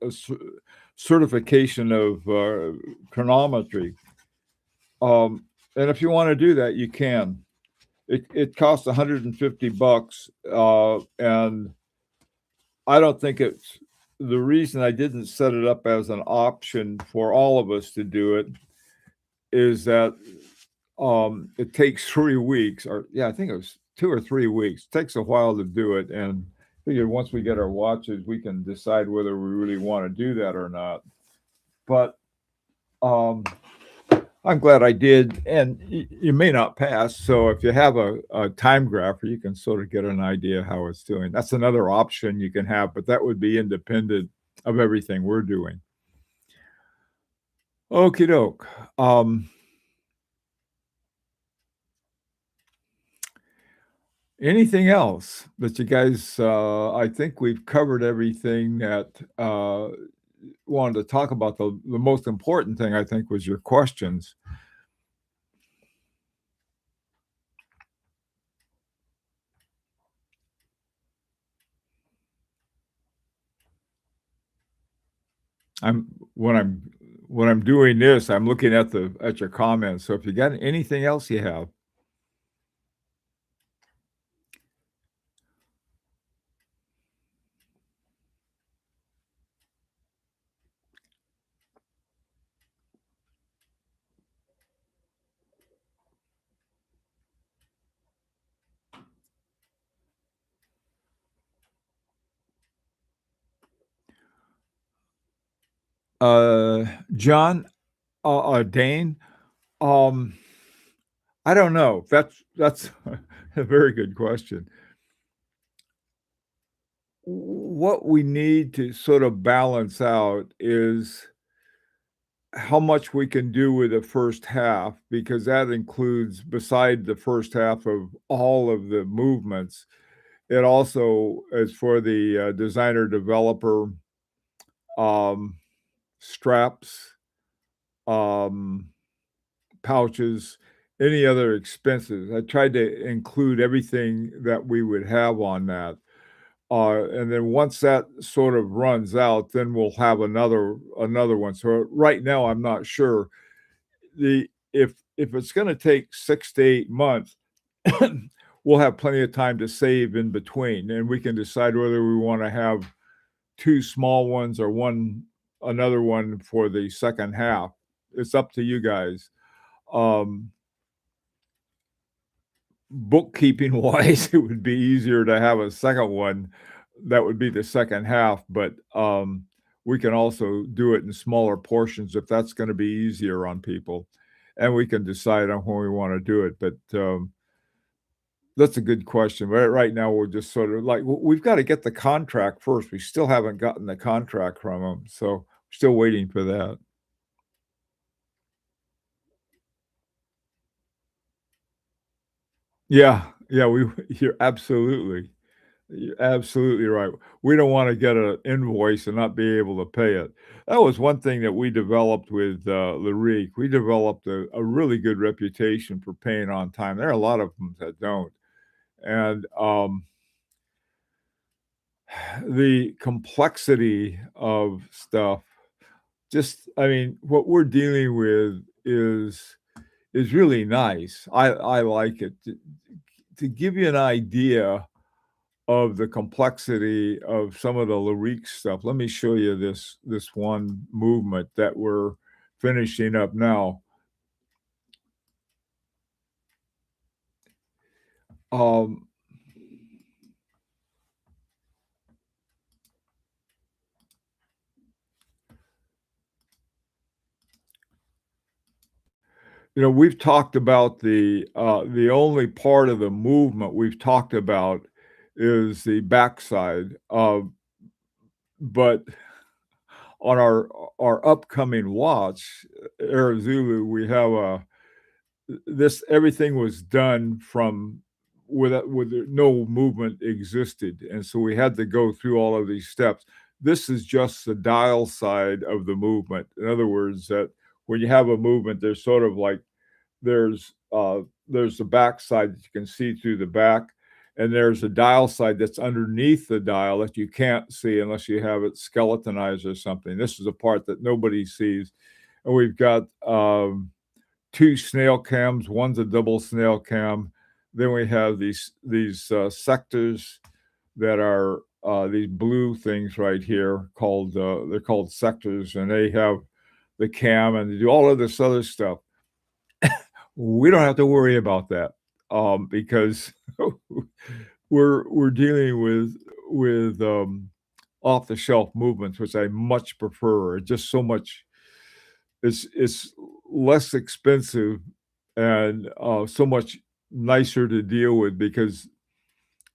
certification of, chronometry. Um, and if you wanna do that, you can. It costs $150, and I don't think it's the reason I didn't set it up as an option for all of us to do it is that, it takes 3 weeks, or yeah, I think it was 2 or 3 weeks. It takes a while to do it, and I figured once we get our watches, we can decide whether we really wanna do that or not. But, um I'm glad I did, and you may not pass, so if you have a time grapher, you can sort of get an idea how it's doing. That's another option you can have, but that would be independent of everything we're doing. Okey doke. Anything else that you guys, I think we've covered everything that, wanted to talk about. The most important thing, I think, was your questions. I'm when I'm when I'm doing this, I'm looking at your comments, so if you got anything else you have. Uh, John, Dane, um, I don't know. That's a very good question. What we need to sort of balance out is how much we can do with the first half, because that includes, beside the first half of all of the movements, it also is for the, designer developer, um, straps, um, pouches, any other expenses. I tried to include everything that we would have on that. And then once that sort of runs out, then we'll have another one. So right now, I'm not sure. The if it's gonna take 6 to 8 months, we'll have plenty of time to save in between, and we can decide whether we wanna have 2 small ones or another one for the second half. It's up to you guys. Um, Bookkeeping wise, it would be easier to have a second one. That would be the second half, but, we can also do it in smaller portions if that's gonna be easier on people, and we can decide on when we wanna do it, but, that's a good question. Right now, we're just sort of like, we've gotta get the contract first. We still haven't gotten the contract from them, so still waiting for that. Yeah, yeah, you're absolutely right. We don't wanna get an invoice and not be able to pay it. That was one thing that we developed with, Larique. We developed a really good reputation for paying on time. There are a lot of them that don't, and, the complexity of stuff, just I mean, what we're dealing with is really nice. I like it. To give you an idea of the complexity of some of the lyric stuff, let me show you this one movement that we're finishing up now. Um, we've talked about the only part of the movement we've talked about is the backside, but on our upcoming watch, Air Zulu, we have a this everything was done from with no movement existed, and so we had to go through all of these steps. This is just the dial side of the movement. In other words, that when you have a movement, there's sort of like there's the back side that you can see through the back, and there's a dial side that's underneath the dial that you can't see unless you have it skeletonized or something. This is a part that nobody sees, and we've got 2 snail cams. One's a double snail cam. Then we have these sectors that are these blue things right here called they're called sectors, and they have the cam and they do all of this other stuff. We don't have to worry about that because we're dealing with off the shelf movements, which I much prefer. It's just so much. It's less expensive and so much nicer to deal with because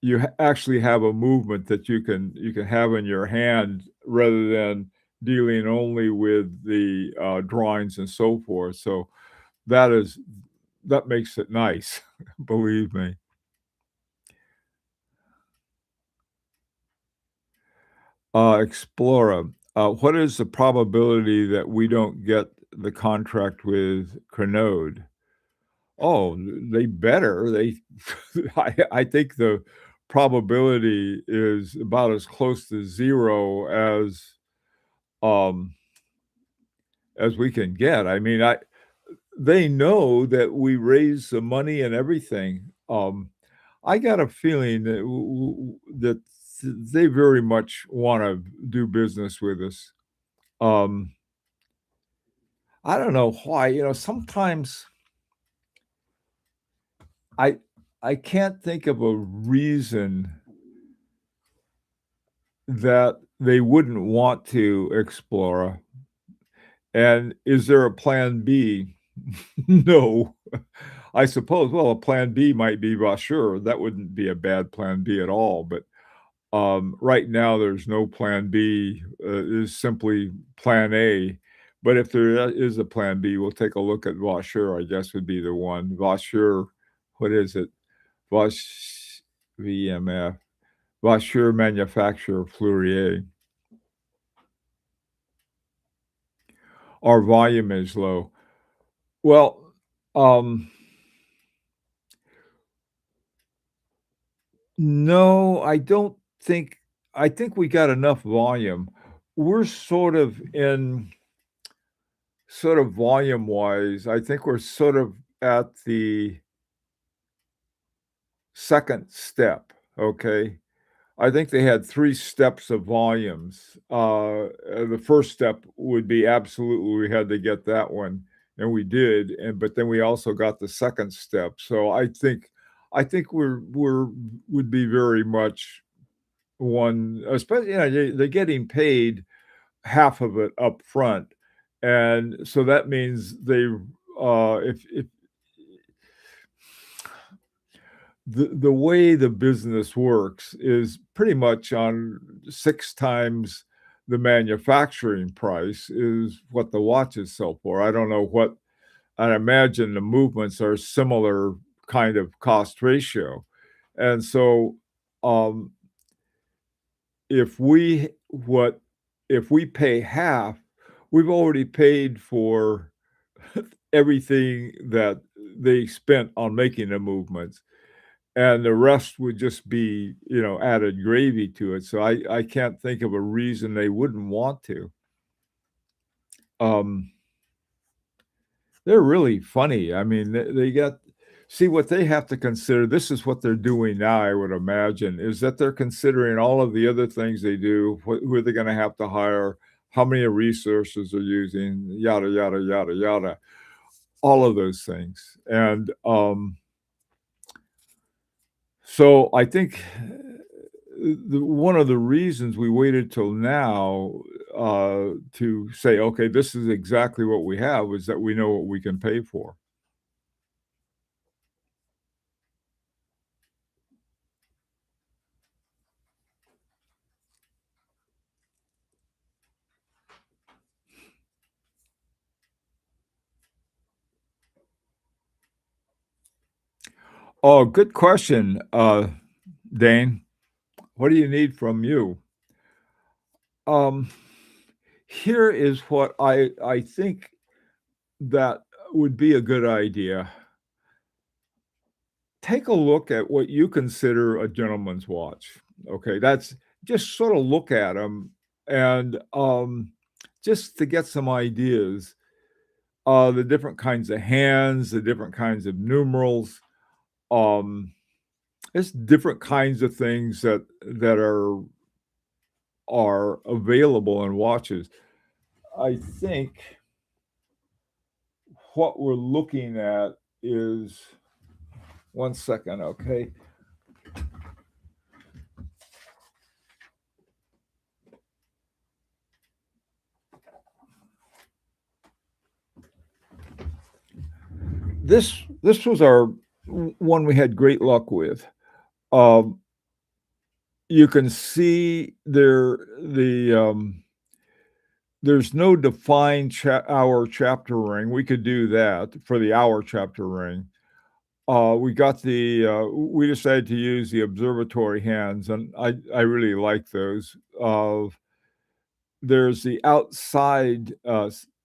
you actually have a movement that you can have in your hand rather than dealing only with the drawings and so forth. So that is that makes it nice, believe me. Explora, what is the probability that we don't get the contract with Chronode? Oh, they better. They I think the probability is about as close to 0 um, as we can get. I mean, I they know that we raise the money and everything. I got a feeling that that they very much wanna do business with us. Um, I don't know why, sometimes I I can't think of a reason that they wouldn't want to explore. And is there a plan B? No. I suppose, well, a plan B might be, well, sure, that wouldn't be a bad plan B at all, but, right now, there's no plan B, it's simply plan A, but if there is a plan B, we'll take a look at Vaucher, I guess, would be the one. Vaucher, what is it? Vauch VMF, Vaucher Manufacturer Fleurier. Our volume is low. Well, no, I don't think I think we got enough volume. We're sort of volume-wise, I think we're sort of at the 2nd step, okay? I think they had 3 steps of volumes. The first step would be absolutely we had to get that one, and we did, but then we also got the 2nd step. So I think we're would be very much one, especially, they're getting paid half of it up front, and so that means if the way the business works is pretty much on 6 times the manufacturing price is what the watches sell for. I don't know what I imagine the movements are similar kind of cost ratio. And so, um, if we what if we pay half, we've already paid for everything that they spent on making the movements. And the rest would just be, added gravy to it, so I can't think of a reason they wouldn't want to. Um, they're really funny, I mean, they got see, what they have to consider this is what they're doing now, I would imagine, is that they're considering all of the other things they do, who are they gonna have to hire, how many resources they're using, yada, yada, yada, yada, all of those things, and, so I think one of the reasons we waited till now to say, okay, this is exactly what we have is that we know what we can pay for. Oh, good question, Dane. What do you need from you? Um, Here is what I think that would be a good idea. Take a look at what you consider a gentleman's watch. Okay, that's just sort of look at them and just to get some ideas. The different kinds of hands, the different kinds of numerals. Um, there's different kinds of things that are available in watches. I think what we're looking at is one second, okay? This was our one we had great luck with. Um, you can see there's no defined hour chapter ring. We could do that for the hour chapter ring. We decided to use the observatory hands, and I really like those. There's the outside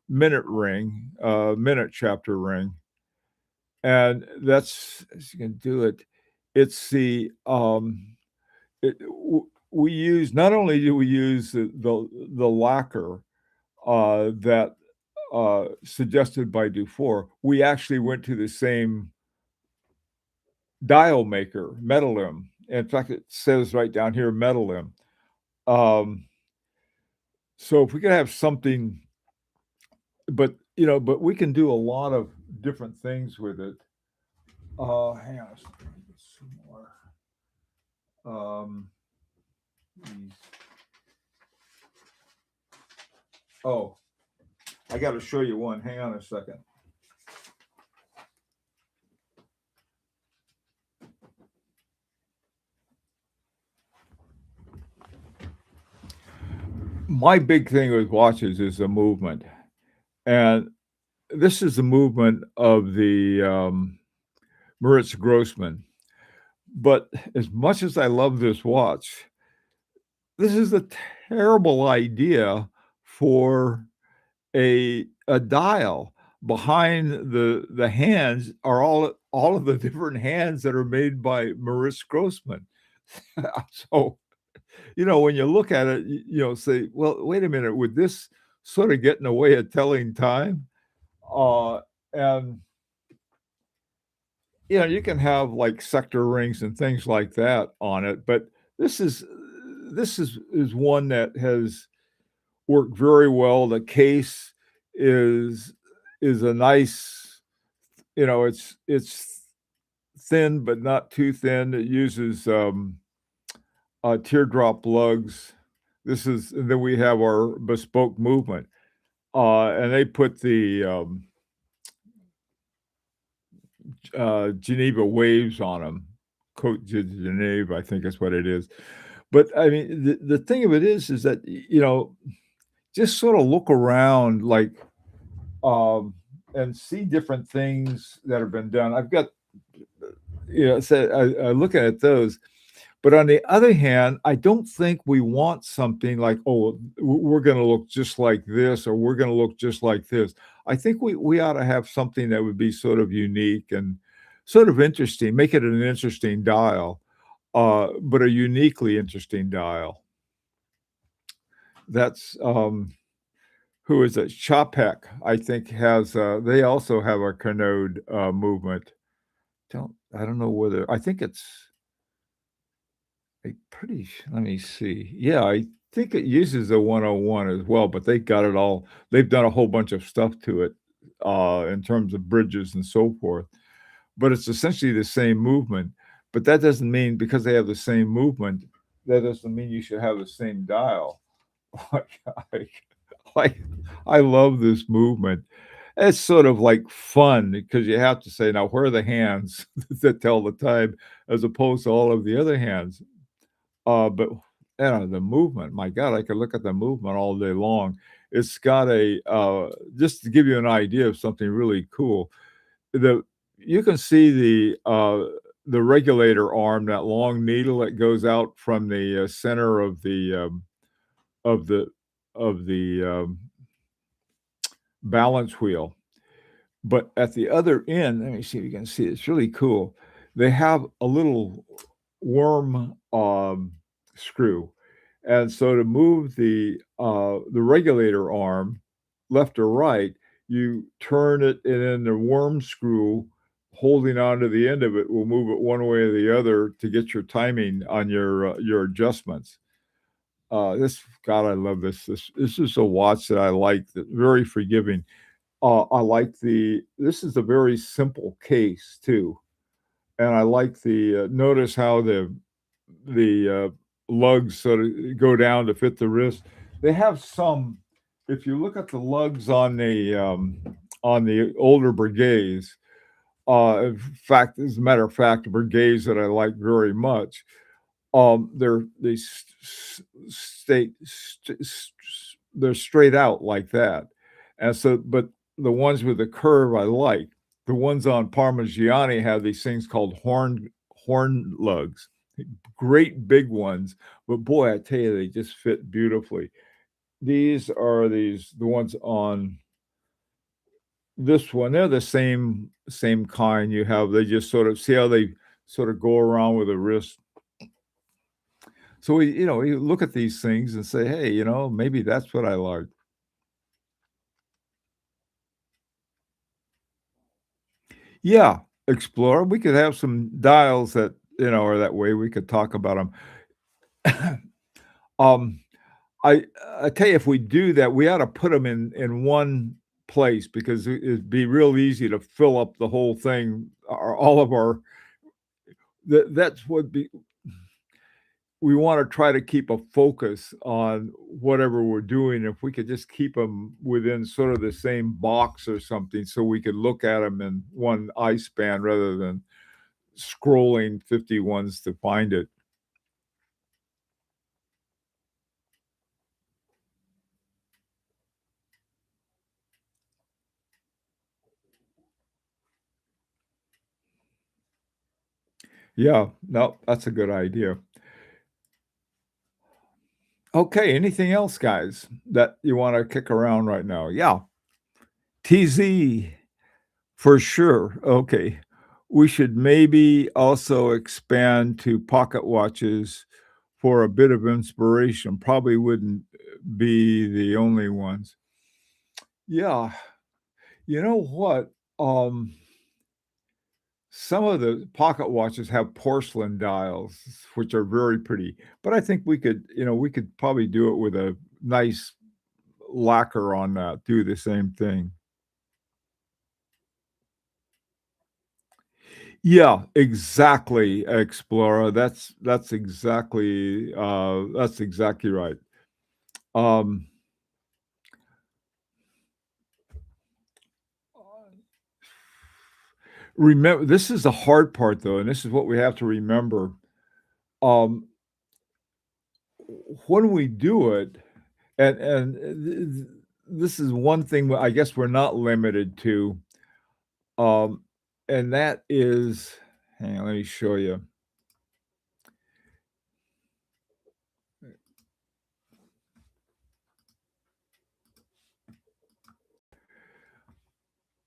minute ring, minute chapter ring, and that's as you can do it. It's we use not only do we use the lacquer that suggested by Dufour, we actually went to the same dial maker, Metallim. In fact, it says right down here, Metallim. Um, so if we could have something, but we can do a lot of different things with it. Hang on a second, get some more. These. Oh, I got to show you one. Hang on a second. My big thing with watches is the movement, and this is the movement of the Moritz Grossman. But as much as I love this watch, this is a terrible idea for a dial. Behind the hands are all of the different hands that are made by Moritz Grossman. So, when you look at it, say, "Well, wait a minute, would this sort of get in the way of telling time?" And you can have like sector rings and things like that on it, but this is this is one that has worked very well. The case is is a nice, it's thin but not too thin. It uses teardrop lugs. And then we have our bespoke movement, and they put the Geneva waves on them. Cote de Genève, I think is what it is. But I mean, the thing of it is that just sort of look around, like, and see different things that have been done. I've got, so I looking at those. But on the other hand, I don't think we want something like, oh, we're going to look just like this, or we're going to look just like this. I think we ought to have something that would be sort of unique and sort of interesting, make it an interesting dial, but a uniquely interesting dial. That's who is it? Chopek, I think, has. They also have a Chronode movement. I don't know whether I think it's let me see. Yeah, I think it uses a 101 as well, but they got it all. They've done a whole bunch of stuff to it in terms of bridges and so forth. But it's essentially the same movement. But that doesn't mean because they have the same movement, that doesn't mean you should have the same dial. Like, like I love this movement. It's sort of like fun because you have to say, now where are the hands that tell the time as opposed to all of the other hands? But the movement, my God, I could look at the movement all day long. It's got just to give you an idea of something really cool. You can see the regulator arm, that long needle that goes out from the, center of the of the, balance wheel. But at the other end, let me see if you can see, it's really cool. They have a little worm, screw, and so to move the regulator arm left or right, you turn it, and then the worm screw holding onto the end of it will move it one way or the other to get your timing on your adjustments. This God, I love this. This is a watch that I like, that very forgiving. I like this is a very simple case too, and I like notice how the lugs sort of go down to fit the wrist. They have some if you look at the lugs on the older brigades, in fact, as a matter of fact, the brigades that I like very much, they they're straight out like that, and so but the ones with the curve I like. The ones on Parmigiani have these things called horn lugs, great big ones, but boy, I tell you, they just fit beautifully. The ones on this one, they're the same kind you have. They just sort of see how they sort of go around with the wrist. So you look at these things and say, "Hey, maybe that's what I like." Yeah, Explorer. We could have some dials that, are that way. We could talk about them. Um, I I tell you, if we do that, we ought to put them in one place because it'd be real easy to fill up the whole thing, or all of our that's what be we wanna try to keep a focus on whatever we're doing. If we could just keep them within sort of the same box or something so we could look at them in one eye span rather than scrolling 50 ones to find it. Yeah, no, that's a good idea. Okay, anything else, guys, that you wanna kick around right now? Yeah. TZ, for sure. Okay. We should maybe also expand to pocket watches for a bit of inspiration. Probably wouldn't be the only ones. Yeah. You know what? Um, some of the pocket watches have porcelain dials, which are very pretty, but I think we could probably do it with a nice lacquer on that, do the same thing. Yeah, exactly, Explorer. That's exactly right. Um, remember, this is the hard part though, and this is what we have to remember. Um, when we do it, and this is one thing I guess we're not limited to, um, and that is, hang on, let me show you.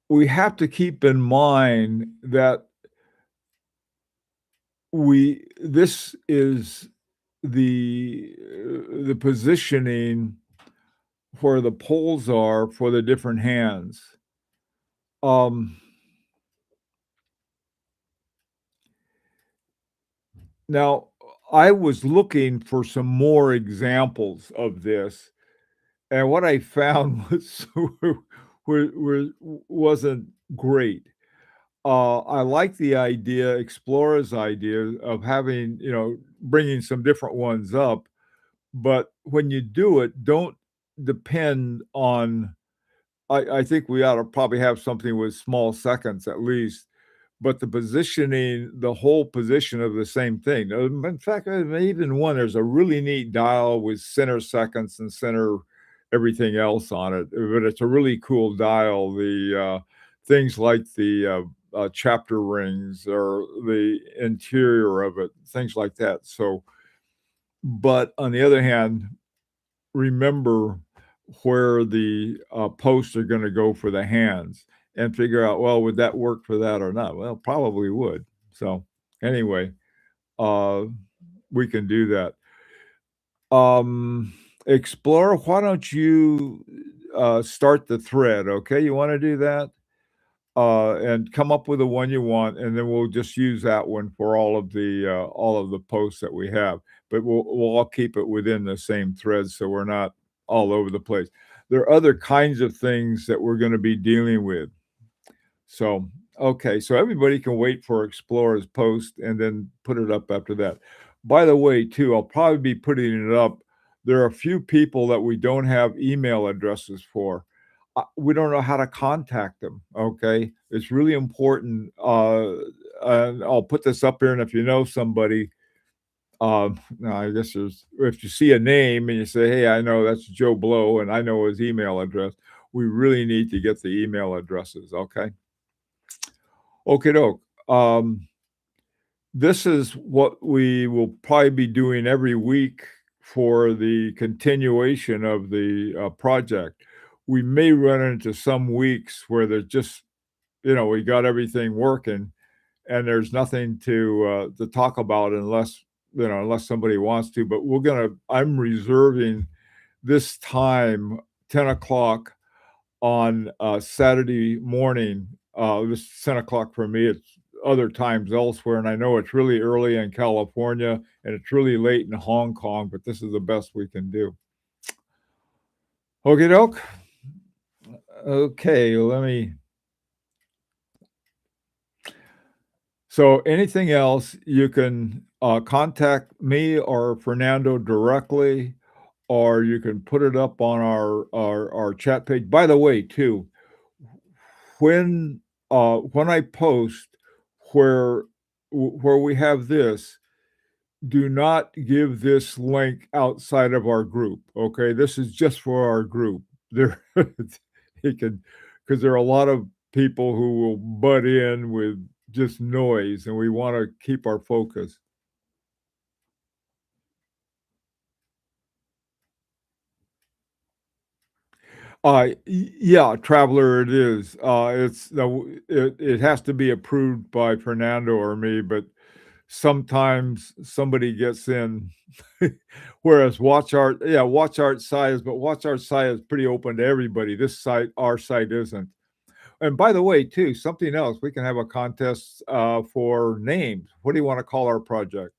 We have to keep in mind that this is the positioning where the poles are for the different hands. Um, now I was looking for some more examples of this, and what I found wasn't great. I like the idea, Explorer's idea of having, bringing some different ones up, but when you do it, don't depend on I think we ought to probably have something with small seconds at least, but the whole position of the same thing. In fact, even one, there's a really neat dial with center seconds and center everything else on it, but it's a really cool dial. Things like chapter rings or the interior of it, things like that. So, but on the other hand, remember where the posts are going to go for the hands and figure out, well, would that work for that or not? Well, probably would. So, anyway, uh, we can do that. Explorer, why don't you start the thread? Okay, you want to do that? And come up with the one you want, and then we'll just use that one for all of the posts that we have. But we'll all keep it within the same thread, so we're not all over the place. There are other kinds of things that we're going to be dealing with. So, okay, so everybody can wait for Explorer's post and then put it up after that. By the way, too, I'll probably be putting it up. There are a few people that we don't have email addresses for. We don't know how to contact them. Okay, it's really important. And I'll put this up here, and if you know somebody, now I guess if you see a name and you say, "Hey, I know that's Joe Blow, and I know his email address," we really need to get the email addresses. Okay. Okay, doke. This is what we will probably be doing every week for the continuation of the project. We may run into some weeks where there's just, we got everything working and there's nothing to talk about unless somebody wants to. But I'm reserving this time, 10 o'clock on Saturday morning. This is 10 o'clock for me. It's other times elsewhere, and I know it's really early in California and it's really late in Hong Kong, but this is the best we can do. Okie doke. Okay, So anything else, you can contact me or Fernando directly, or you can put it up on our chat page. By the way, too, when I post where we have this, do not give this link outside of our group. Okay, this is just for our group. There, because there are a lot of people who will butt in with just noise, and we want to keep our focus. Yeah, Traveler it is. It has to be approved by Fernando or me, but sometimes somebody gets in. Whereas Watch Art site is pretty open to everybody. Our site isn't. And by the way, too, something else, we can have a contest for names. What do you want to call our project?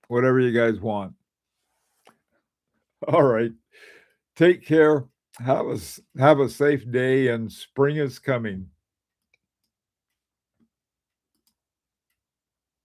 Whatever you guys want. All right. Take care. Have a safe day, and spring is coming.